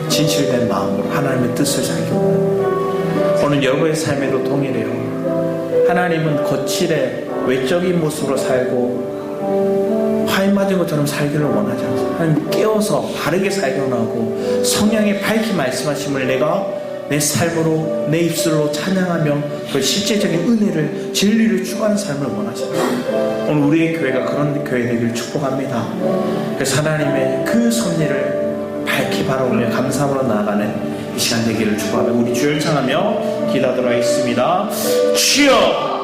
S1: 진실된 마음으로 하나님의 뜻을 살기 원합니다. 오늘 여러분의 삶에도 동일해요. 하나님은 거칠애 외적인 모습으로 살고 화인 맞은 것처럼 살기를 원하지 않습니다. 하나님 깨워서 바르게 살기 원하고 성령의 밝히 말씀하심을 내가 내 삶으로 내 입술로 찬양하며 그 실제적인 은혜를 진리를 추구하는 삶을 원하십니다. 오늘 우리의 교회가 그런 교회 되기를 축복합니다. 그래서 하나님의 그 섭리를 밝히 바라보며 감사함으로 나아가는 이 시간 되기를 축복하며 우리 주를 청하며 기도하도록 하겠습니다. 주여